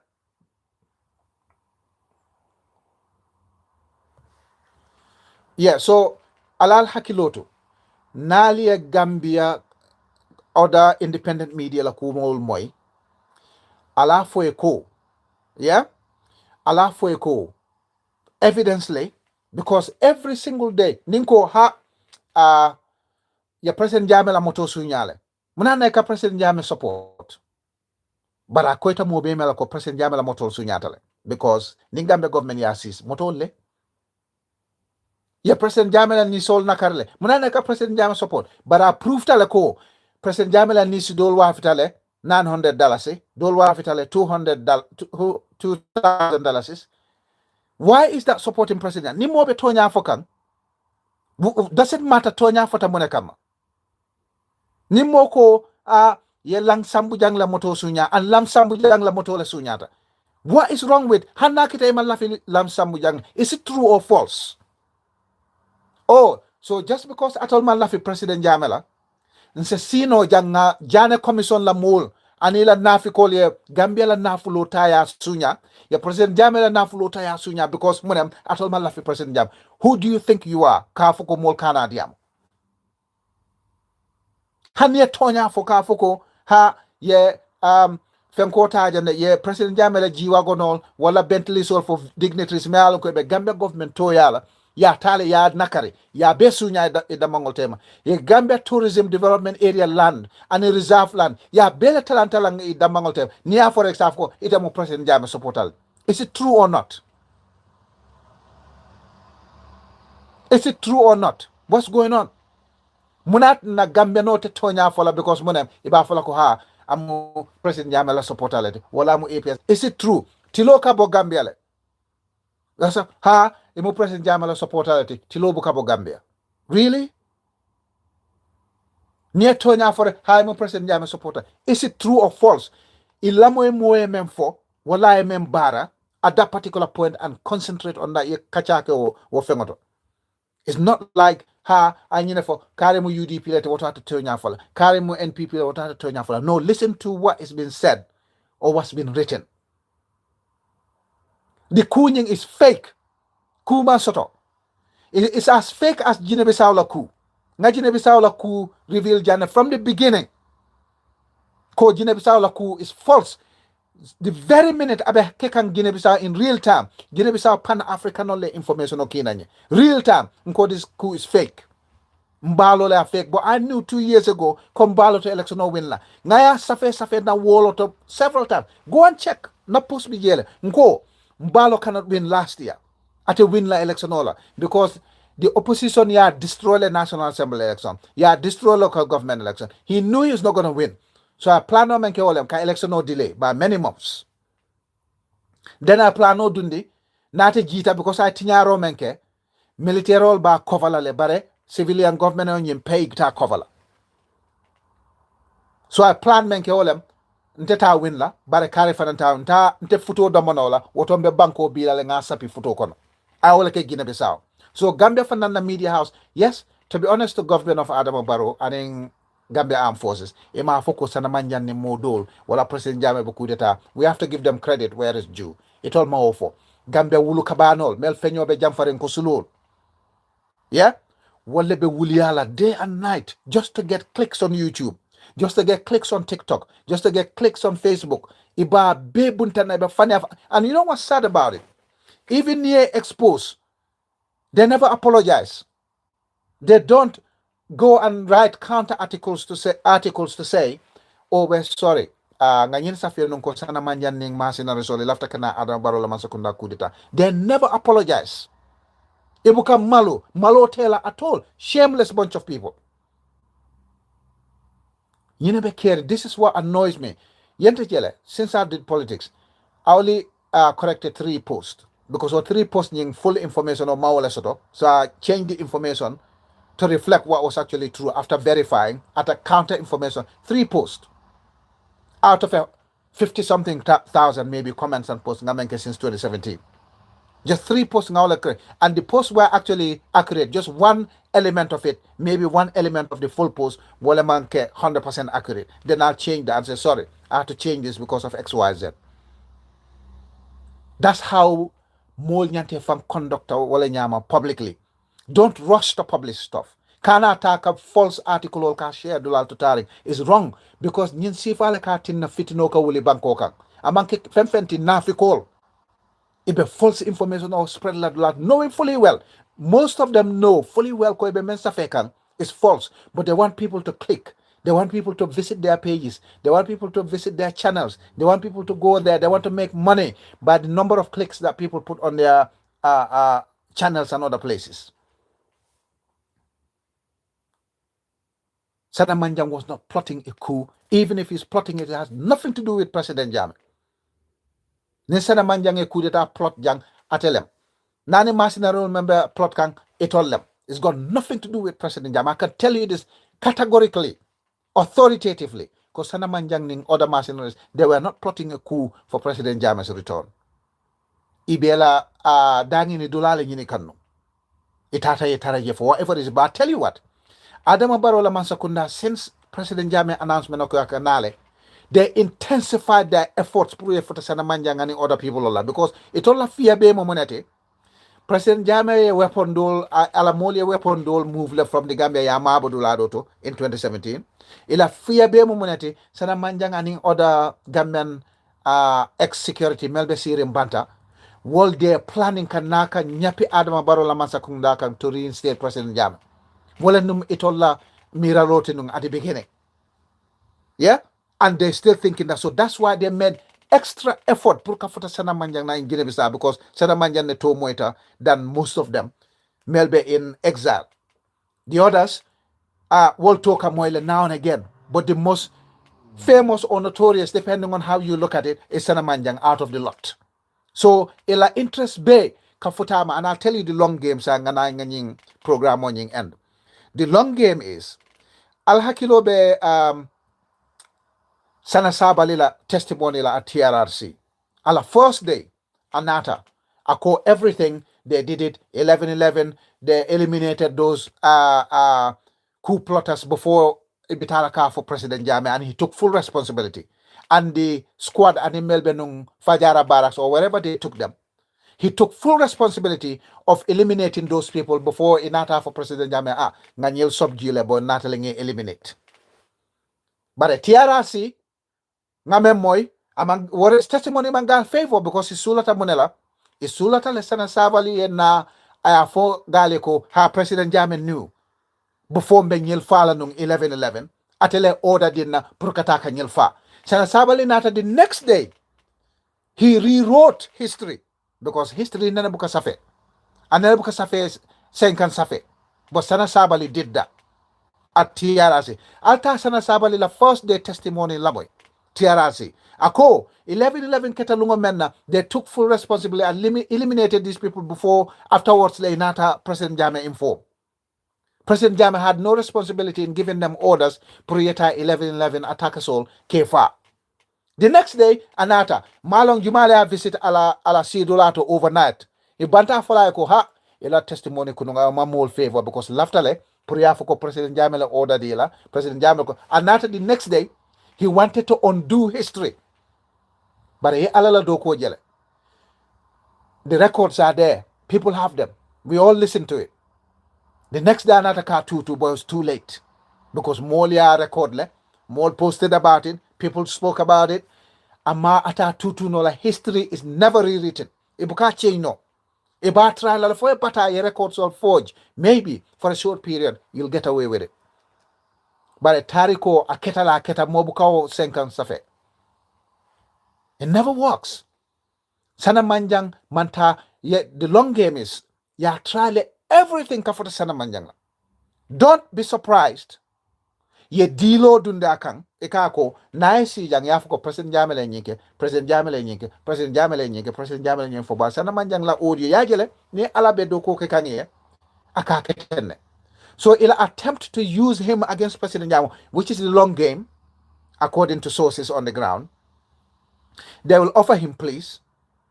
So alal hakilotu, nalia Gambia other independent media la kumol moy ala fo ko, yeah, ala fo ko evidently, because every single day ninko ha ya president jame la moto sunyale muna na ka president jame support bara koita mo be mela ko president jame la moto sunyatale because ningambe government ya sis moto le ya president jame la ni sol nakarle muna na ka president jame support bara proof tale ko president jame la ni si dol wa fitale $900 dol wa fitale $200. Why is that supporting president? Ni mo be tonya fokan. Does it matter tonya fota mone kama? Ni mo ko ye lang sambu jang la moto sunya and lam sambu jang la moto la sunyata. What is wrong with hana kita iman lafi lam sambu jang? Is it true or false? Oh, so just because atol man lafi president Jamela, nse sino janga jane commission la mol anila nafi kolye Gambia la nafu lotaya sunya ya president Jamela nafu lotaya sunya because munem atol man lafi president Jam. Who do you think you are? Kafuko mol kana diam. Hanye tonya foka foko ha ye fenko taja ye president Jamela jiwa gonol wala Bentley sol for dignitaries me alo ko be Gambia government to yala ya tale ya nakari ya besunya da mangol tema ye Gambia tourism development area land and reserve land ya bele talanta lang da mangol tema niya for example ita mo president Jamela supportal. Is it true or not? Is it true or not? What's going on? Munat na Gambia no te tonya fola because munem iba fola ko ha amu president Jamela supportality wala mu APS. Is it true? Tilo ka bo Gambia le. That's ha imu president Jamela supportality tilo bu ka bo Gambia. Really? Nye tonya for ha imu president Jamela supporter. Is it true or false? Ilamo moe mem fo wala mem bara at that particular point and concentrate on that ye kachake o fengoto. It's not like ha anyine for karimu UDP let what to turn ya for karimu NPP let what to turn ya for. No, listen to what is being said or what's been written. The Kunying is fake. Kuma soto. It's as fake as Guinea-Bissau la coup. Na Guinea-Bissau la coup revealed Jana from the beginning. Ko Guinea-Bissau la coup is false. The very minute abe kekan Guinea-Bissau in real time, Guinea-Bissau pan-African only information okay real time, nko this coup is fake. Mbalo le fake, but I knew 2 years ago, come Mbalo to election no win la. Ngaya safe na wall to several times. Go and check. Not post me yele. Nko Mbalo cannot win last year. At a win la election ola because the opposition destroy the National Assembly election. Destroy local government election. He knew he was not going to win. So I plan on menke olem ka election no delay by many months. Then I plan no dundi nate jita because I tinyaro menke military ba cover le bare civilian government on yim pay ta cover. So I plan menke olem nteta win la bare kare fananta nta nte futo domonola wotombe banko bila le nga sapi futo kono. I will ke Guinea-Bissau. So Gambia Fanana Media House, yes, to be honest, the government of Adama Barrow and in Gambia Armed Forces, Ema focus on manjan ni modol, wala President Jame coup d'etat. We have to give them credit where it's due. It all more for Gambia wulu kabanol, mel fenyo be jamfaren kosulol. Yeah? Wale be wuliala day and night just to get clicks on YouTube, just to get clicks on TikTok, just to get clicks on Facebook. Iba be buntana be funny. And you know what's sad about it? Even near expose, they never apologize. They don't go and write counter articles to say, oh, we're sorry. Ngayon sa feel nung ko sana man yan ning masina resoli lafta kana Adam Barrow la masakunda kudita. They never apologize. Ibuka malo tela at all. Shameless bunch of people. You never care. This is what annoys me. Yente jele, since I did politics, I only corrected 3 posts. Because of 3 posts in full information on Mao Lesotho. So I changed the information to reflect what was actually true after verifying at a counter information. 3 posts out of 50 something thousand maybe comments and posts since 2017. Just 3 posts now, and the posts were actually accurate. Just one element of it, maybe one element of the full post, will man 100% accurate. Then I'll change that and say, sorry, I have to change this because of X, Y, Z. That's how mol nyante fan conductor wala nyama publicly. Don't rush to publish stuff. Kana attack a false article or ka share dulal to tarik is wrong because nyin sifale ka tinna fitino ka wuli banko kan. Amanke femfenti na fi call. Ibe false information or spread la dulal knowing fully well. Most of them know fully well ko ibe mensa fekan is false, but they want people to click. They want people to visit their pages. They want people to visit their channels. They want people to go there. They want to make money by the number of clicks that people put on their channels and other places. Saddam Manjang was not plotting a coup. Even if he's plotting it, it has nothing to do with President Jammeh. Ni Saddam Manjang a coup d'etat plot jang atelem. Nani Masinaro remember plot kang etollem. It's got nothing to do with President Jammeh. I can tell you this categorically, authoritatively, because Saddam Manjang and other mercenaries, they were not plotting a coup for President Jammeh's return. Ibela dangi ni dulale nyini kanu. Itata yetara for whatever it is. But I tell you what, Adama Barola Mansakunda, since President Jammeh announcement of Kanale, they intensified their efforts for Saddam Manjang and other people because it all fear be momonete. President Jammeh weapon dole, Alamolia weapon dole moved from the Gambia Yamabo Duladoto in 2017. Ila fear be momonete, Saddam Manjang and other Gambian ex-security Melbe Sirim Banta. While they're planning kanaka nyapi Adama Barola Mansakunda to reinstate President Jammeh. Wala num itolla mirarote nung at the beginning. Yeah? And they're still thinking that. So that's why they made extra effort pour kafuta Saddam Manjang na in Guinea-Bissau because Saddam Manjang ne to moita than most of them. Melbe in exile. The others will talk moile now and again. But the most famous or notorious, depending on how you look at it, is Saddam Manjang out of the lot. So ila interest be kafutama, and I'll tell you the long game sang nganying program on end. The long game is Al Hakilo be Sana Sabalila testimony la at TRRC. Ala first day, Anata, Ako everything, they did it, 11-11, they eliminated those coup plotters before Ibitaraka for President Jammeh, and he took full responsibility. And the squad and Melbenung Fajara Barracks or wherever they took them, he took full responsibility of eliminating those people before Inata for President Jammeh. Nganyel subdue lebo natalingi eliminate. But a TRRC, ngame moy, amang what is testimony mangal favor because isulata monela, isulata lesana savali na ayafo galeko ha President Jammeh knew before Benyel Fala nung 11-11, atele order dinna purkataka nyel fa. Sana sabali nata the next day, he rewrote history. Because history nana buka safe. Anana buka safe senkan safe. But Sana Sabali did that at TRC. Alta Sana Sabali la first day testimony laboy. TRC. Ako 11-11 ketalunga menna, they took full responsibility and eliminated these people before afterwards Leinata President Jammeh informed. President Jammeh had no responsibility in giving them orders Prieta 11-11 attack us all Kefa. The next day, Anata, Malong Jumalia visit ala Sidulato overnight. Ibanta Falai ko ha, ila testimony kununga mamul favor because laftale, Puriafoko President Jammeh order dealer, President Jammeh. Anata the next day, he wanted to undo history. But he alala doko jele. The records are there. People have them. We all listen to it. The next day, Anata ka tutu, but it was too late. Because Molia record le, Mol posted about it. People spoke about it. Ama ata tutu no la history is never rewritten. Ibuka change no. Iba try la for bata your records all forge. Maybe for a short period you'll get away with it. But a tariko aketa mobuka senkan safe. It never works. Sana Manjang manta yet the long game is ya try everything for the Sana Manjang. Don't be surprised. Ye dilo dunda kang ikako naisi jang yafuko President Jammeh nyike President Jammeh nyike President Jammeh nyike President Jammeh nyike for Sana Manjang la audio yagele ni alabe doko ke kanye akaketene. So ila attempt to use him against President Jammeh, which is the long game according to sources on the ground. They will offer him pleas.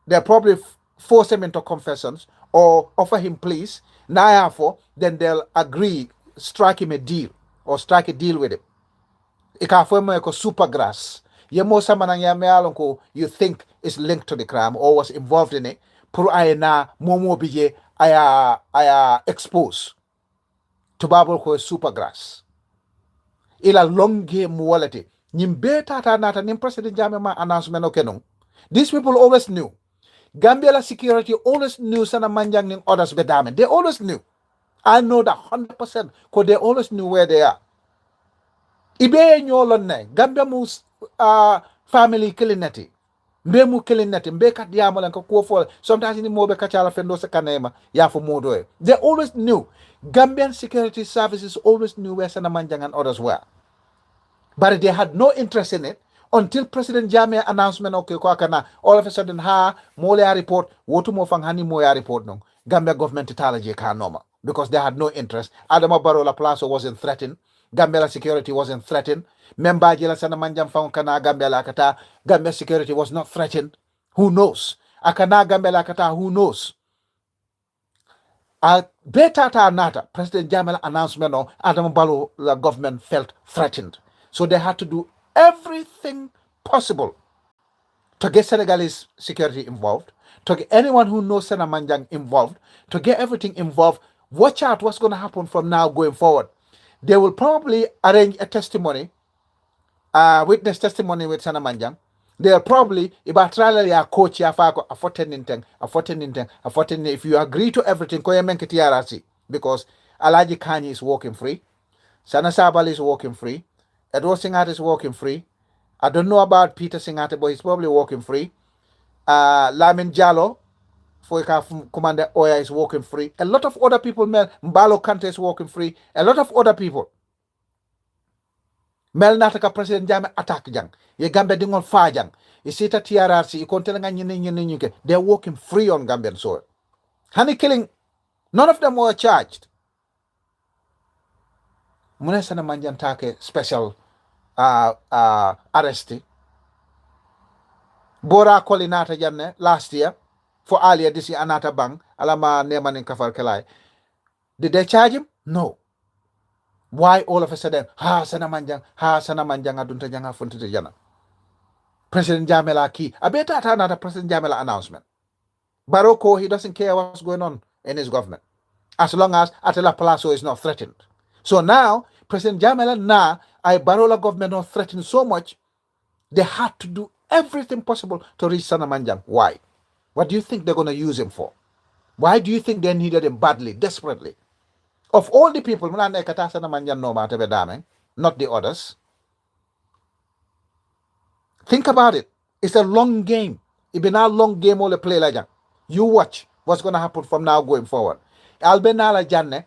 They'll probably force him into confessions or offer him pleas, then they'll agree, strike him a deal or strike a deal with him. Ikafwemo eko super grass. Yemo samana ya mealon ko you think is linked to the crime or was involved in it. Puru ayena momo bije aya expose. Tubabol ko super grass. Ila long game wallet. Nyimbe tata nata nim president Jammeh announcement okenong. These people always knew. Gambia security always knew sana manjang ning others bedame. They always knew. I know that 100% because they always knew where they are. Ibe nyolon ne Gambia mu family killing mbe mu killing mbe kat yamolan ko fol sometimes ni mobe kachala fendo sa kanema ya fo modo. They always knew. Gambian security services always knew where sana manjang and others were. But they had no interest in it until President Jammeh announcement okay ko kana all of a sudden moya report wotu mo fang hani moya report no Gambia government italaje ka normal because they had no interest. Adama Barrow La Plaza wasn't threatened. Gambia security wasn't threatened. Memba jela sana manjam fang kana Gambia la kata Gambia security was not threatened. Who knows? Akana Gambia la kata who knows? Beta ta nata President Jammeh announcement no Adama Barrow la government felt threatened. So they had to do everything possible to get Senegalese security involved, to get anyone who knows Sena Manjang involved, to get everything involved. Watch out what's going to happen from now going forward. They will probably arrange a testimony, witness testimony with Sena Manjang. They'll probably, a coach, if you agree to everything, because Alaji Kanye is walking free, Sana Sabal is walking free, Edward Singhat is walking free. I don't know about Peter Singate, but he's probably walking free. Lamin Jallo, Commander Oya is walking free. A lot of other people, Mbalo Kante is walking free. A lot of other people. Mel Nataka President Jammeh attack jang. Ye Gambia dingol fa jang. You see that TRRC, you contain they're walking free on Gambian soil. Honey killing, none of them were charged. Munesana Manjan take special arresti. Bora Kolinata Janne last year for earlier this year Anata Bang, Alama Neman in Kafar Kalai. Did they charge him? No. Why all of a sudden, Sana Manjang Adunta Janga Funtita Jana? President Jamela Key. I bet that another President Jamela announcement. Baroko, he doesn't care what's going on in his government. As long as Atela Palazzo is not threatened. So now, President Jamela Barola government not threatened so much, they had to do everything possible to reach Sana Manjang. Why? What do you think they're going to use him for? Why do you think they needed him badly, desperately? Of all the people, not the others. Think about it. It's a long game. It's been a long game all the play like that. You watch what's going to happen from now going forward. Albenala Janne,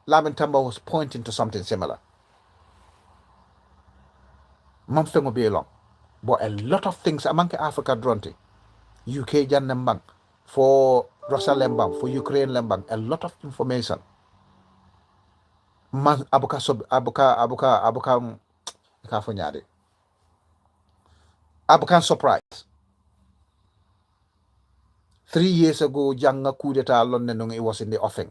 Lamin Tamba was pointing to something similar. Mamfeng will be along. But a lot of things among Africa Dronti, UK Jan Lembang, for Russia Lembang, for Ukraine Lembang, a lot of information. Abuka surprise. 3 years ago, Janga coup d'etat London, it was in the offing.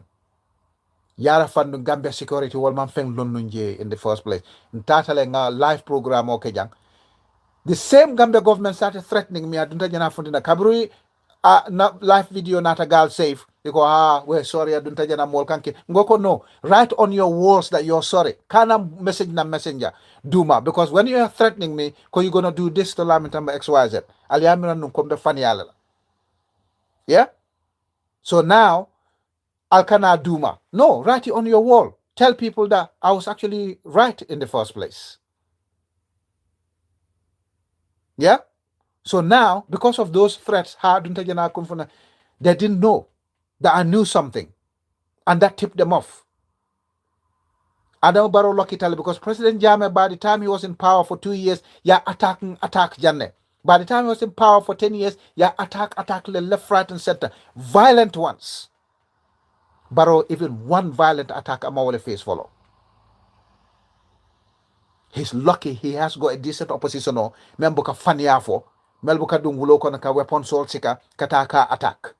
Yara fandu Gambia security wal man feng London in the first place. Ntatale nga live program okay jang. The same Gambia government started threatening me. I don't know fundina kaburi live video nata gal safe. You go we're sorry. I don't know mol kanki. Ngoko no. Write on your walls that you're sorry. Kana message na messenger. Duma because when you are threatening me, cause you're gonna do this to Lamitamba XYZ. Aliamina num kom de fani ala. Yeah. So now, Alkana Duma. No, write it on your wall. Tell people that I was actually right in the first place. Yeah? So now, because of those threats, they didn't know that I knew something. And that tipped them off. Adam Barrow lucky tell because President Jammeh, by the time he was in power for 2 years, attack Janne. By the time he was in power for 10 years, attack the left, right, and center. Violent ones. Barrow, even one violent attack, Amawale face follow. He's lucky he has got a decent opposition. Membuka Faniafo, melbuka dum wulo kono ka weapon sol sika kataka attack.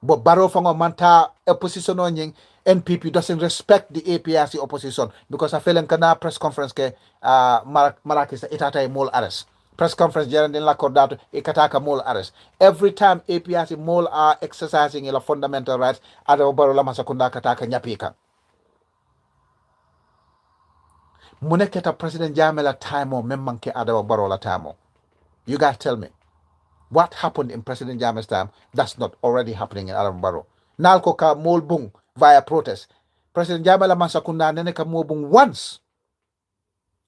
But Barrow Fango Manta opposition on ying NPP doesn't respect the APRC opposition because I feel in kana press conference ke Marakis itata mole arrest. Press conference jaran din la kordato ikataka mole arrest. Every time APRC mole are exercising ila fundamental rights, ada Barrow la masakunda kataka nyapika. Muneketa President Jamela time memmanke ada Barrow la time. You guys tell me. What happened in President Jammeh's time that's not already happening in Adam Barrow. Nalko ka molbung via protest. President Jammeh la masakunda nene ka molbung once.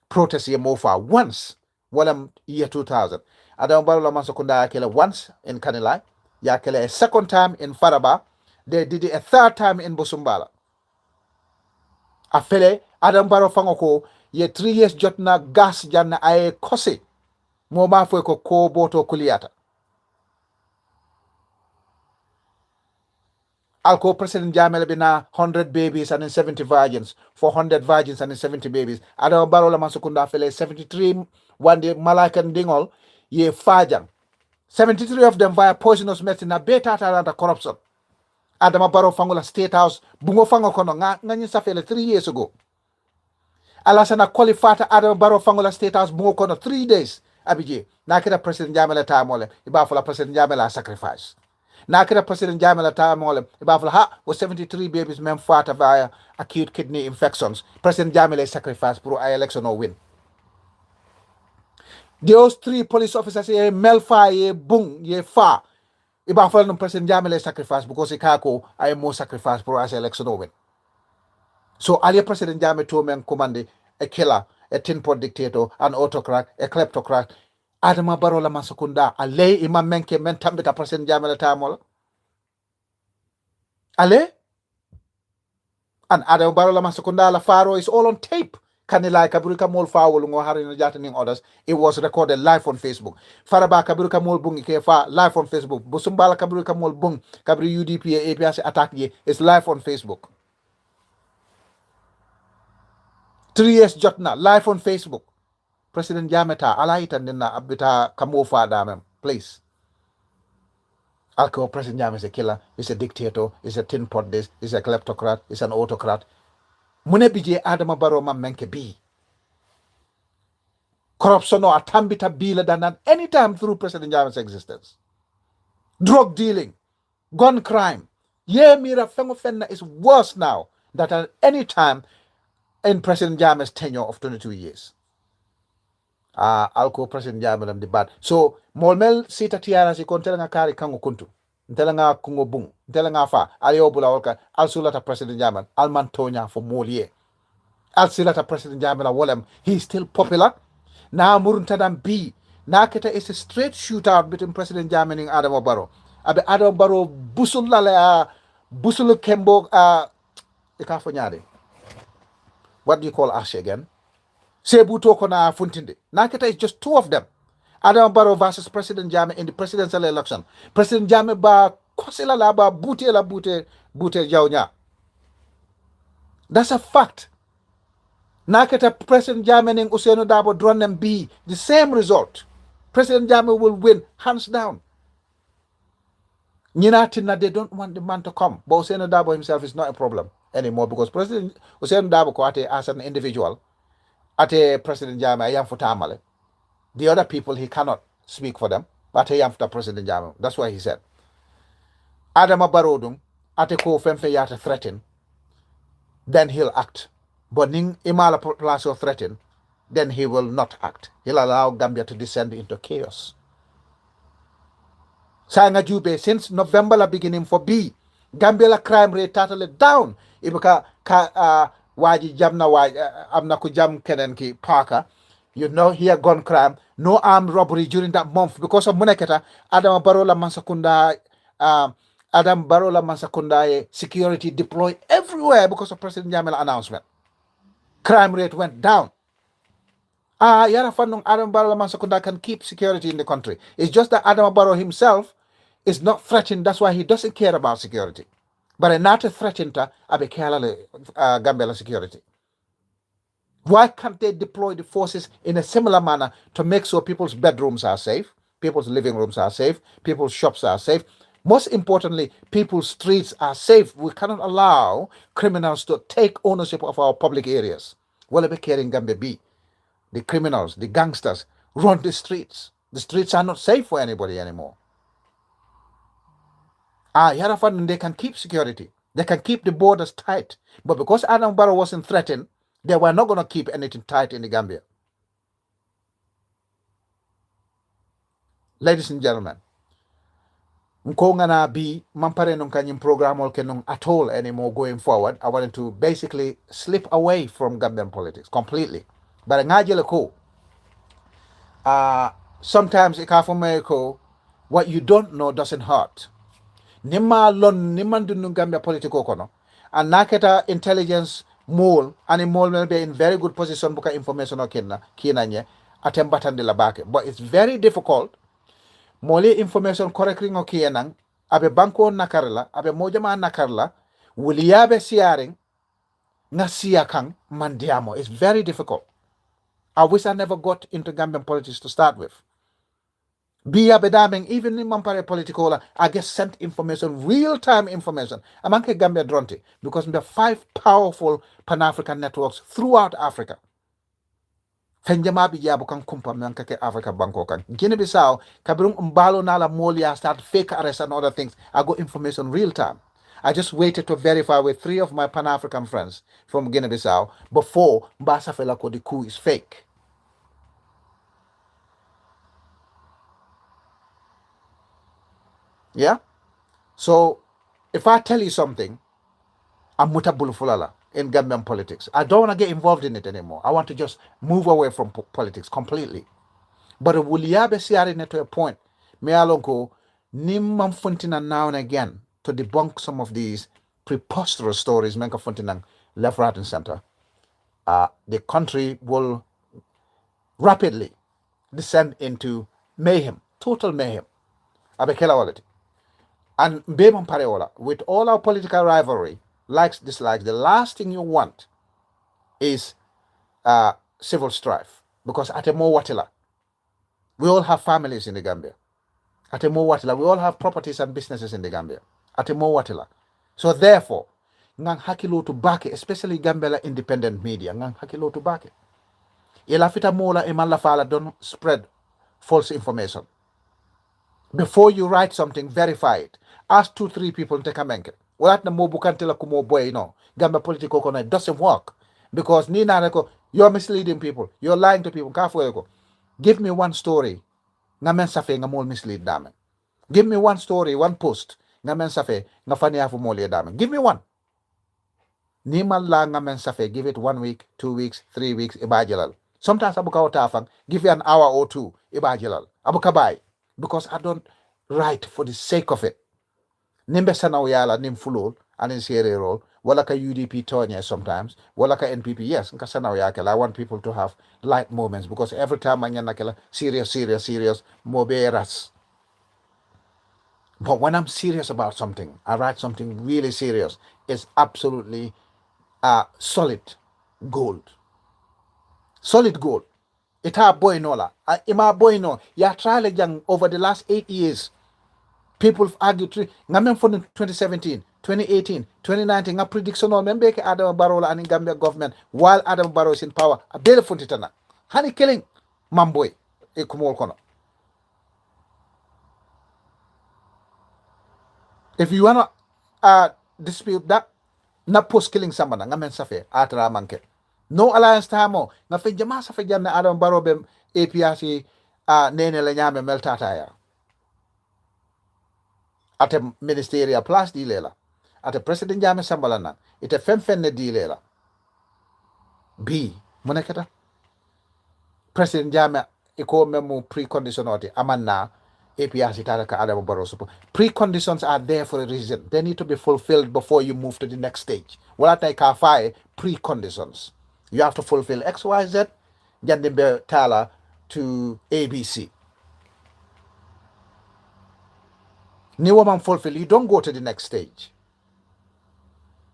Protest ye mofa once. Walam year 2000. Adam Barrow la masakunda akele once in Kanilai. Yakele a second time in Faraba. They did it a third time in Busumbala. Afele Adam Barrow fangoko ye 3 years jotna gas janna aye kosi. Moma fwe ko boto kuliata. Alco President Jamel bina 100 babies and 70 virgins, 400 virgins and 70 babies. Adam Barrow la masukunda fele 73 one day Malakan dingol ye fajang. 73 of them via poisonous medicine na beta taranta corruption. Adam Barrow fangola State House bungo fango kono nga sa fele 3 years ago. Alasana qualified Adam Barrow fangola State House bungo kono 3 days. Abije na kita President Jamel tamole iba fola President Jamel sacrifice. Nakira President Jamela Tamole, about 73 babies men fought via acute kidney infections. President Jamela sacrificed for election or win. Those 3 police officers, ye melfa, ye bung, ye fa. About President Jamela sacrifice because Ikako, I more sacrifice for election or win. So, Ali President Jamela told men command a killer, a tin pot dictator, an autocrat, a kleptocrat. Adama Barrow la masakunda ale imam menke men tambita President Jamela Tamol ale and Adama Barrow la masakunda la faro is all on tape kanila kabirika mol fawol ngo harina jataning orders. It was recorded live on Facebook. Faraba kabirika mol bungi ke fa live on Facebook. Busumbala kabirika mol bung kabri UDP APS attack ye is live on Facebook. 3 years jotna live on Facebook. President Jameta alaitan nina abita kamofa damem, please. Alcohol President Jam is a killer, is a dictator, is a tin pot this, is a kleptocrat, is an autocrat. Mune bije Adama Barrow man menke bi. Corruption no atambita bila than any time through President Jam's existence. Drug dealing, gun crime. Ye mira fenna is worse now than at any time in President Jam's tenure of 22 years. Alco President Jamelam the bad. So Molmel sita tiara si kontela nga kari kango kuntu. Ntela nga kungo bung. Ntela nga fa. Aliobula olka. Alsulata President Jamal. Almantonya for Molie. Alsilata President Jamal Wolem. He's still popular. Now Muruntadam B. Naketa is a straight shootout between President Jamal and Adama Barrow. Abe Adama Barrow busul lale busul kembo ikafonyade. What do you call Ash again? Sebu toko na funtinde. Naketa is just 2 of them. Adama Barrow versus President Jammeh in the presidential election. President Jammeh ba kosila la ba bute jawnya. That's a fact. Naketa President Jammeh and Ousainou Darboe drawn them be the same result. President Jammeh will win hands down. Ninatina, they don't want the man to come. But Ousainou Darboe himself is not a problem anymore because President Ousainou Darboe as an individual ate President Jammeh ayam futamale. The other people he cannot speak for them, but ayam futa President Jammeh. That's why he said. Adama Barrow dum ate ko femfe yata threaten, then he'll act. But ning imala plaso threaten, then he will not act. He'll allow Gambia to descend into chaos. Sanga Jube, since November la beginning for B, Gambia la crime rate totally down. Ibuka waji jamna waji amna ku jam kenen ki Parker. You know here gun crime, no armed robbery during that month because of Muneketa. Adam Barrow la Mansakunda security deployed everywhere because of President Jammeh's announcement. Crime rate went down. Yara Fandong Adam Barrow Mansakunda can keep security in the country. It's just that Adam Barrow himself is not threatened. That's why he doesn't care about security. But not threatened to Gambia security. Why can't they deploy the forces in a similar manner to make sure people's bedrooms are safe? People's living rooms are safe. People's shops are safe. Most importantly, people's streets are safe. We cannot allow criminals to take ownership of our public areas. Well, be caring Gambia be. The criminals, the gangsters run the streets. The streets are not safe for anybody anymore. Yarafan, they can keep security. They can keep the borders tight. But because Adam Barrow wasn't threatened, they were not going to keep anything tight in the Gambia. Ladies and gentlemen, Nkonga na bi mampare nung kanyang program or kenung at all anymore going forward. I wanted to basically slip away from Gambian politics completely. But ngajele ko, sometimes ikafumeko, what you don't know doesn't hurt. Nima lon nimandu nung Gambia politiko kono. And naketa intelligence mole, and mole will be in very good position buka information o kina nye atembatan de la bake. But it's very difficult. Mole information correctly ngo kienang abe banko nakarla abe mojama nakarla wuliyabe siaring nga siakang mandiamo. It's very difficult. I wish I never got into Gambian politics to start with. Biya bedaming even in Mampare political, I get sent information, real-time information. Amanke Gambia Dronte, because there are 5 powerful Pan-African networks throughout Africa. Fenjama bi yabu kan kumpa manka ke Africa banko kan. Guinea-Bissau, kabrum umbalo nala molia start fake arrests and other things. I got information real-time. I just waited to verify with 3 of my Pan-African friends from Guinea-Bissau before Mbasa Felako the coup is fake. Yeah? So, if I tell you something, I'm mutabulufulala in Gambian politics. I don't want to get involved in it anymore. I want to just move away from politics completely. But wuliyabe siari to a point, me alonko nimam funtina now and again to debunk some of these preposterous stories menka funtinang left, right, and center. The country will rapidly descend into mayhem, total mayhem. Abekela wallet. And Bemon Pareola, with all our political rivalry, likes, dislikes, the last thing you want is civil strife. Because at a more watila, we all have families in the Gambia. At a more watila, we all have properties and businesses in the Gambia. At a more watila. So therefore, ngang hakilo to back it, especially Gambia independent media, ngang hakilo to back it. Ilafita mola imala fala don't spread false information. Before you write something, verify it. Ask 2-3 people to come and Walat na mo bukantila kumo boy no. Gamba political kono it doesn't work. Because ni na ko you're misleading people. You're lying to people. Kafuego. Give me one story. Nga men safe nga mol mislead dame. Give me one story, one post. Nga men safe nga fani afu mol dame. Give me one. Ni man la nga men safe. Give it 1 week, 2 weeks, 3 weeks. Ibajalal. Sometimes abuka otafang. Give you an hour or 2. Ibajalal. Abuka bay. Because I don't write for the sake of it. Nimbe sanaw yala nim fulol anin sere role wala ka UDP tonya sometimes wala ka NPP yes nka sanaw yakela. I want people to have light moments because every time anya nakela serious mo beras. But when I'm serious about something, I write something really serious. It's absolutely solid gold. Solid gold. Ita boy nola. Ima boy no. Ya trial jang over the last 8 years. People have argued ngamen for 2017, 2018, 2019 nga prediction on membe ke Adam Barrow la and Gambia government while Adam Barrow is in power. A bele funtitana. Hani killing mamboy e kumol kono. If you wanna dispute that, na post killing someone ngamen safe atra manke. No alliance tamo nga fejama sa fejam na Adam Barrow bem APRC nene la nyame meltata ya. Ate ministerial plus di lela. Ate president jame sambalana. Ite femfenne di lela. B. Moneketa. President jame iko memu preconditionati amanna APRC taraka Adam Barrow support. Preconditions are there for a reason. They need to be fulfilled before you move to the next stage. Wala tay ka fae preconditions. You have to fulfill X, Y, Z. Jandimbe tala to ABC. Ni woman fulfill, you don't go to the next stage.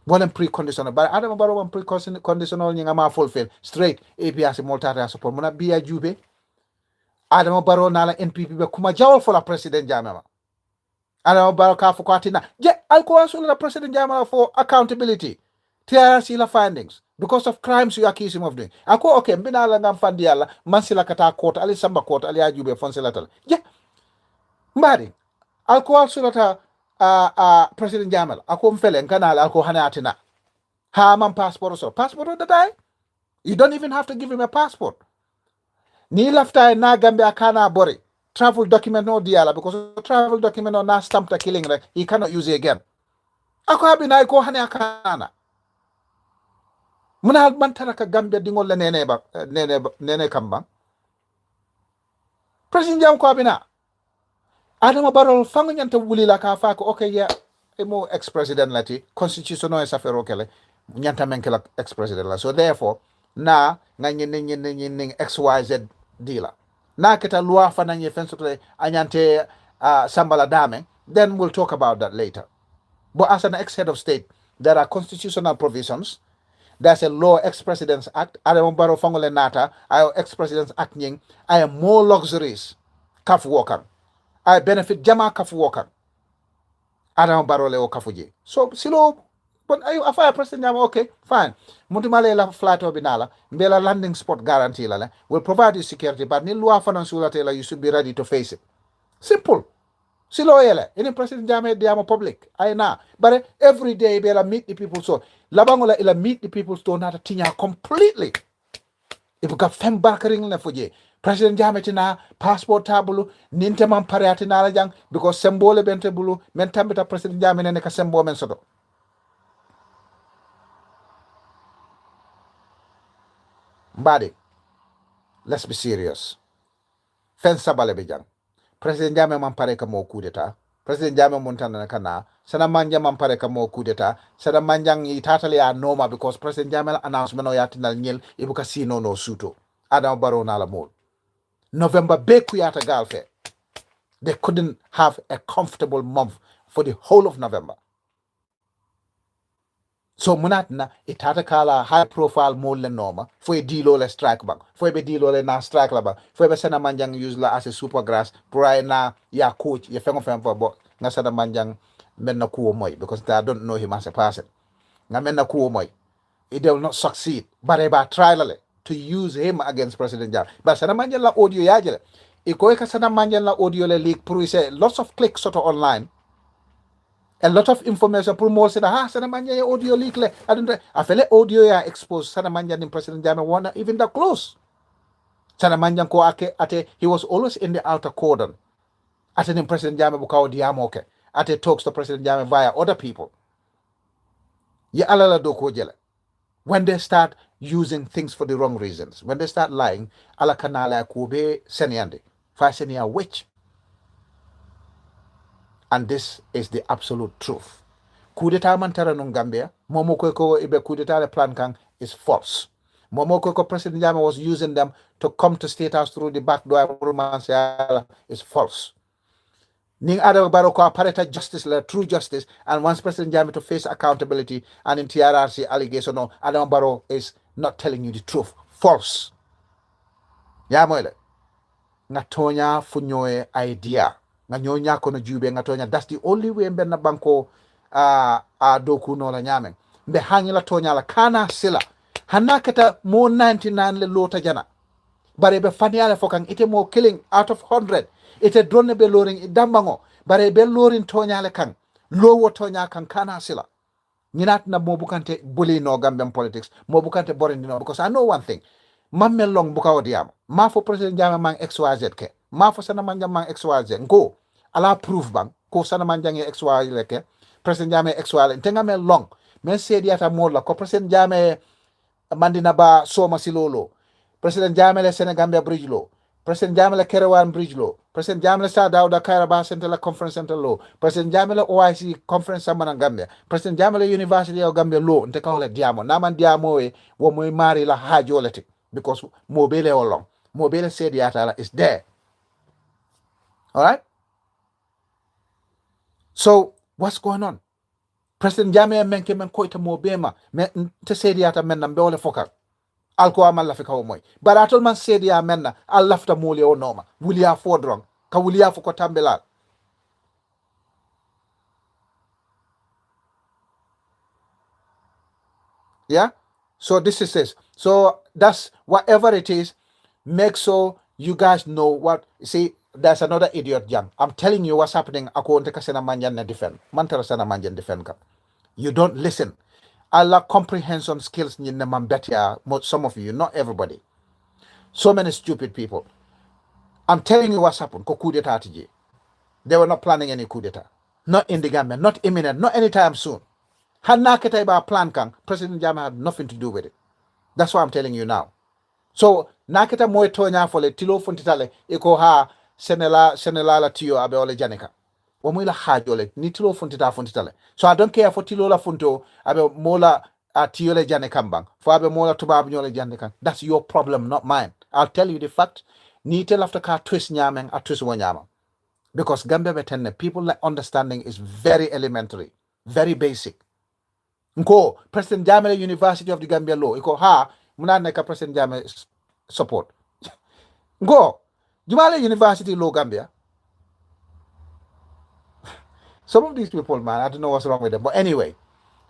One preconditional, but Adam Barrow one preconditional nyinga ma fulfill straight APRC multata support. Muna biya jube Adama Barrow nala NPP be kuma jawol fola President Jammeh Adama Barrow ka fo ko atina je alko la President Jammeh for accountability TRC la findings because of crimes you accuse him of doing ako okay mbina la ngam fandi yalla man sila kata court ali samba court ali ajube fon sila tal je mbari alko sulata President Jammeh ako mfele kanala alko hana atina ha man passport so passport that I you don't even have to give him a passport ni lafta na Gambia kana bori travel document no diala because travel document no na stamp the killing right he cannot use it again ako abina ko hane akana muna man taraka Gambia dingol la nene kamba President Jam ko abina Adama Barrow fango nyanta wuli la ka fa ko okay ya mo ex president lati constitutional sa fero kele nyanta menkela ex president la so therefore na nyin XYZ dealer na kita loi fana nye fenso anyante sambala dame then we'll talk about that later but as an ex-head of state there are constitutional provisions. There's a law ex-president's act Adama Barrow fangole nata I ex-president's act nying I am more luxuries kaf worker I benefit jama kaf worker Adama Barrow le o kafuji so silo but ayu afaya president jama okay fine mutumale la flight obinala mbela landing spot guarantee la will provide you security but ni loi financial la you should be ready to face it simple silo yele any president jama diamo public ay na but every day bela meet the people so labangola ila meet the people so nata tinya completely if ka fem barkaring na fuje president jama tina passport tabulu ninte man pariati nala jang because symbole bente bulu men tambita president jama ne ka sembo men soto Mbadi, let's be serious. Fensa bale bijang. President Jame man pare ka mo coup d'etat. President Jame montana kana. Sana manja man pare ka mo coup d'etat. Sana manjang yi tatali ya noma because President Jame announcement no yatinal nyel ibuka sino no suto. Adam Barrow na la mol. November beku yata galfe. They couldn't have a comfortable month for the whole of November. So munatna itata kala high profile more le norma foi dilo le strike bang foi be dilo le na strike la bang foi be sana manjang use la as a super grass pray na ya coach ya fengo for bo nga sana manjang menna kuo moy because I don't know him as a person nga menna kuo moy it will not succeed but ba try la to use him against President Jam but sana manjang la audio ya jele iko ka sana manjang la audio le leak pour say lots of clicks sort of online a lot of information pour more say sana manja audio leak le I feel audio ya expose sana manja in President Jammeh wanna even that close sana manja ko ate he was always in the outer cordon ate in President Jammeh bukaw diamo okay ate talks to President Jammeh via other people ya alala do ko jela when they start using things for the wrong reasons when they start lying ala kanala ko be seniande fa senia which and this is the absolute truth. Coup d'etat mantara no Gambia, momo ko ibe coup d'etat plan kang is false. Momo ko President Jammeh was using them to come to State House through the back door is false. Ning Adama Barrow ko apareta justice, true justice, and once President Jammeh to face accountability and in TRRC allegation, no, Adama Barrow is not telling you the truth. False. Ya moile. Ngatonya funyoe idea. Nganyonya kono jube ngatonya that's the only way mbenna banko doku no la nyamen mbe hangila tonya la kana sila hanakata mo 99 le lota jana bare be faniala fokan ite mo killing out of 100 ite drone be loring dambango bare be lorin tonya le kan lowo tonya kan kana sila nyinat na mo bukante bully no Gambian politics mo bukante boring no because I know one thing mamme long buka odiam ma fo President Jammeh man XYZ ke ma fo sana manja man XYZ go ala proof bang ko sana manja nge XYZ ke President Jammeh XYZ tenga me long men sedi ata mola ko President Jammeh mandina ba soma silolo President Jammeh le Senegambia bridge lo President Jammeh le Kerewan bridge lo President Jammeh le Sa Dawda Kairaba Center la conference center lo President Jammeh le OIC conference samana Gambia President Jammeh le University of Gambia lo nte kawle diamo naman diamo e wo moy mari la hajolete because mobile along mobile said yatala is there. All right, so what's going on? President Jammeh menke men koita mobema men te said yata men nambe ole foka alko amal la fika moy baratol man sedi ya menna al lafta moli o noma wuliya fodron ka wuliya fu ko tambelal yeah. So this is it. So that's whatever it is, make sure you guys know what. See, there's another idiot jam. I'm telling you what's happening. Ako unte kasena manjan na defend. Mantara sana manjan defend ka. You don't listen. Allah comprehension skills ni na mambetia. Some of you, not everybody. So many stupid people. I'm telling you what's happened. Ko coup d'etat tiji. They were not planning any coup d'etat. Not in the Gambia. Not imminent. Not anytime soon. Hanna keta ba plan kang. President Jama had nothing to do with it. That's what I'm telling you now. So naketa moy tonya fole tilo funtitale iko ha senela la tiyo abe ole janika. Wa moy la hajole ni tilo funtitale. So I don't care for tilo la funto abe mola tiyo le janikambang. For abe mola tubab nyole janika. That's your problem, not mine. I'll tell you the fact. Ni tel after ka twist nyameng a twist wanyama. Because Gambia betenne people like understanding is very elementary, very basic. Nko President Jamele University of the Gambia Law iko ha muna neka President Jamele support. Nko Jumale University Law Gambia. Some of these people, man, I don't know what's wrong with them. But anyway,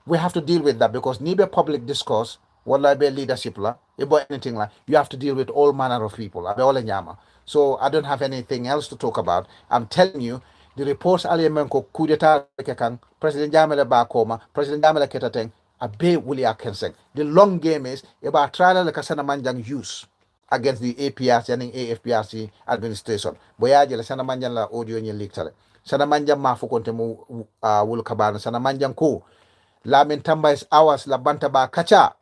we have to deal with that because nibe public discourse, wala be leadership la, about anything like you have to deal with all manner of people. Abe ole nyama. So I don't have anything else to talk about. I'm telling you, the reports aliyemenko coup d'etat kekang President Jamele ba koma, President Jamele ketateng, abe wuli akenseng. The long game is about trial like sana manjang use against the APRC and AFPRC administration. Boyaje la sana manjang la audio ni leak tale. Sana manjang mafu konte mu wul kabana sana manjang ko lamin tamba is hours la banta ba kacha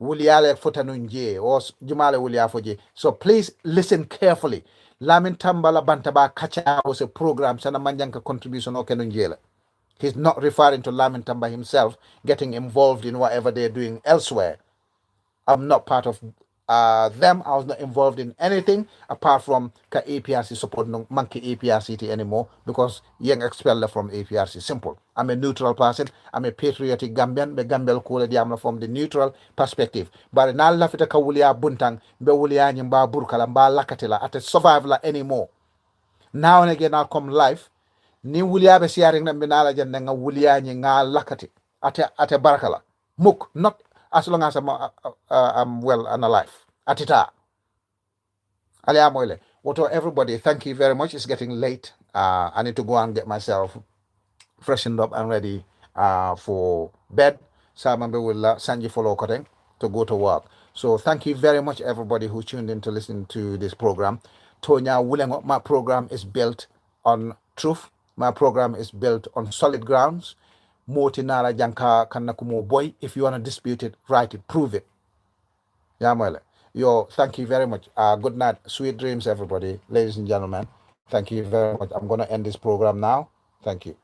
wuliale fotanu nje o jumale wulia foje. So please listen carefully. Lamin tamba la banta ba kacha was a program sana manjang ka contribution o kenu njela. He's not referring to Lamin Tamba himself getting involved in whatever they're doing elsewhere. I'm not part of them. I was not involved in anything apart from ka APRC support no monkey APRC anymore because young expelled from APRC. Simple. I'm a neutral person. I'm a patriotic Gambian. The Gambian Kula Diamla from the neutral perspective. But now lafita ka wulia buntang be wulia nyimba burkala mba lakatila at a survival anymore. Now and again I'll come live. Ni wulia be siaring na binala jan nga wulia nyi nga lakati ate barakala. Muk not as long as I'm well and alive. Atita. Aliamoyle. Wato everybody, thank you very much. It's getting late. I need to go and get myself freshened up and ready for bed. Samambe will Sanji follow cutting to go to work. So thank you very much everybody who tuned in to listen to this program. Tonya Wulengo, my program is built on truth. My program is built on solid grounds. Motinara janka kanakumo boy. If you want to dispute it, write it, prove it. Yamwele. Yo, thank you very much. Good night. Sweet dreams, everybody. Ladies and gentlemen. Thank you very much. I'm gonna end this program now. Thank you.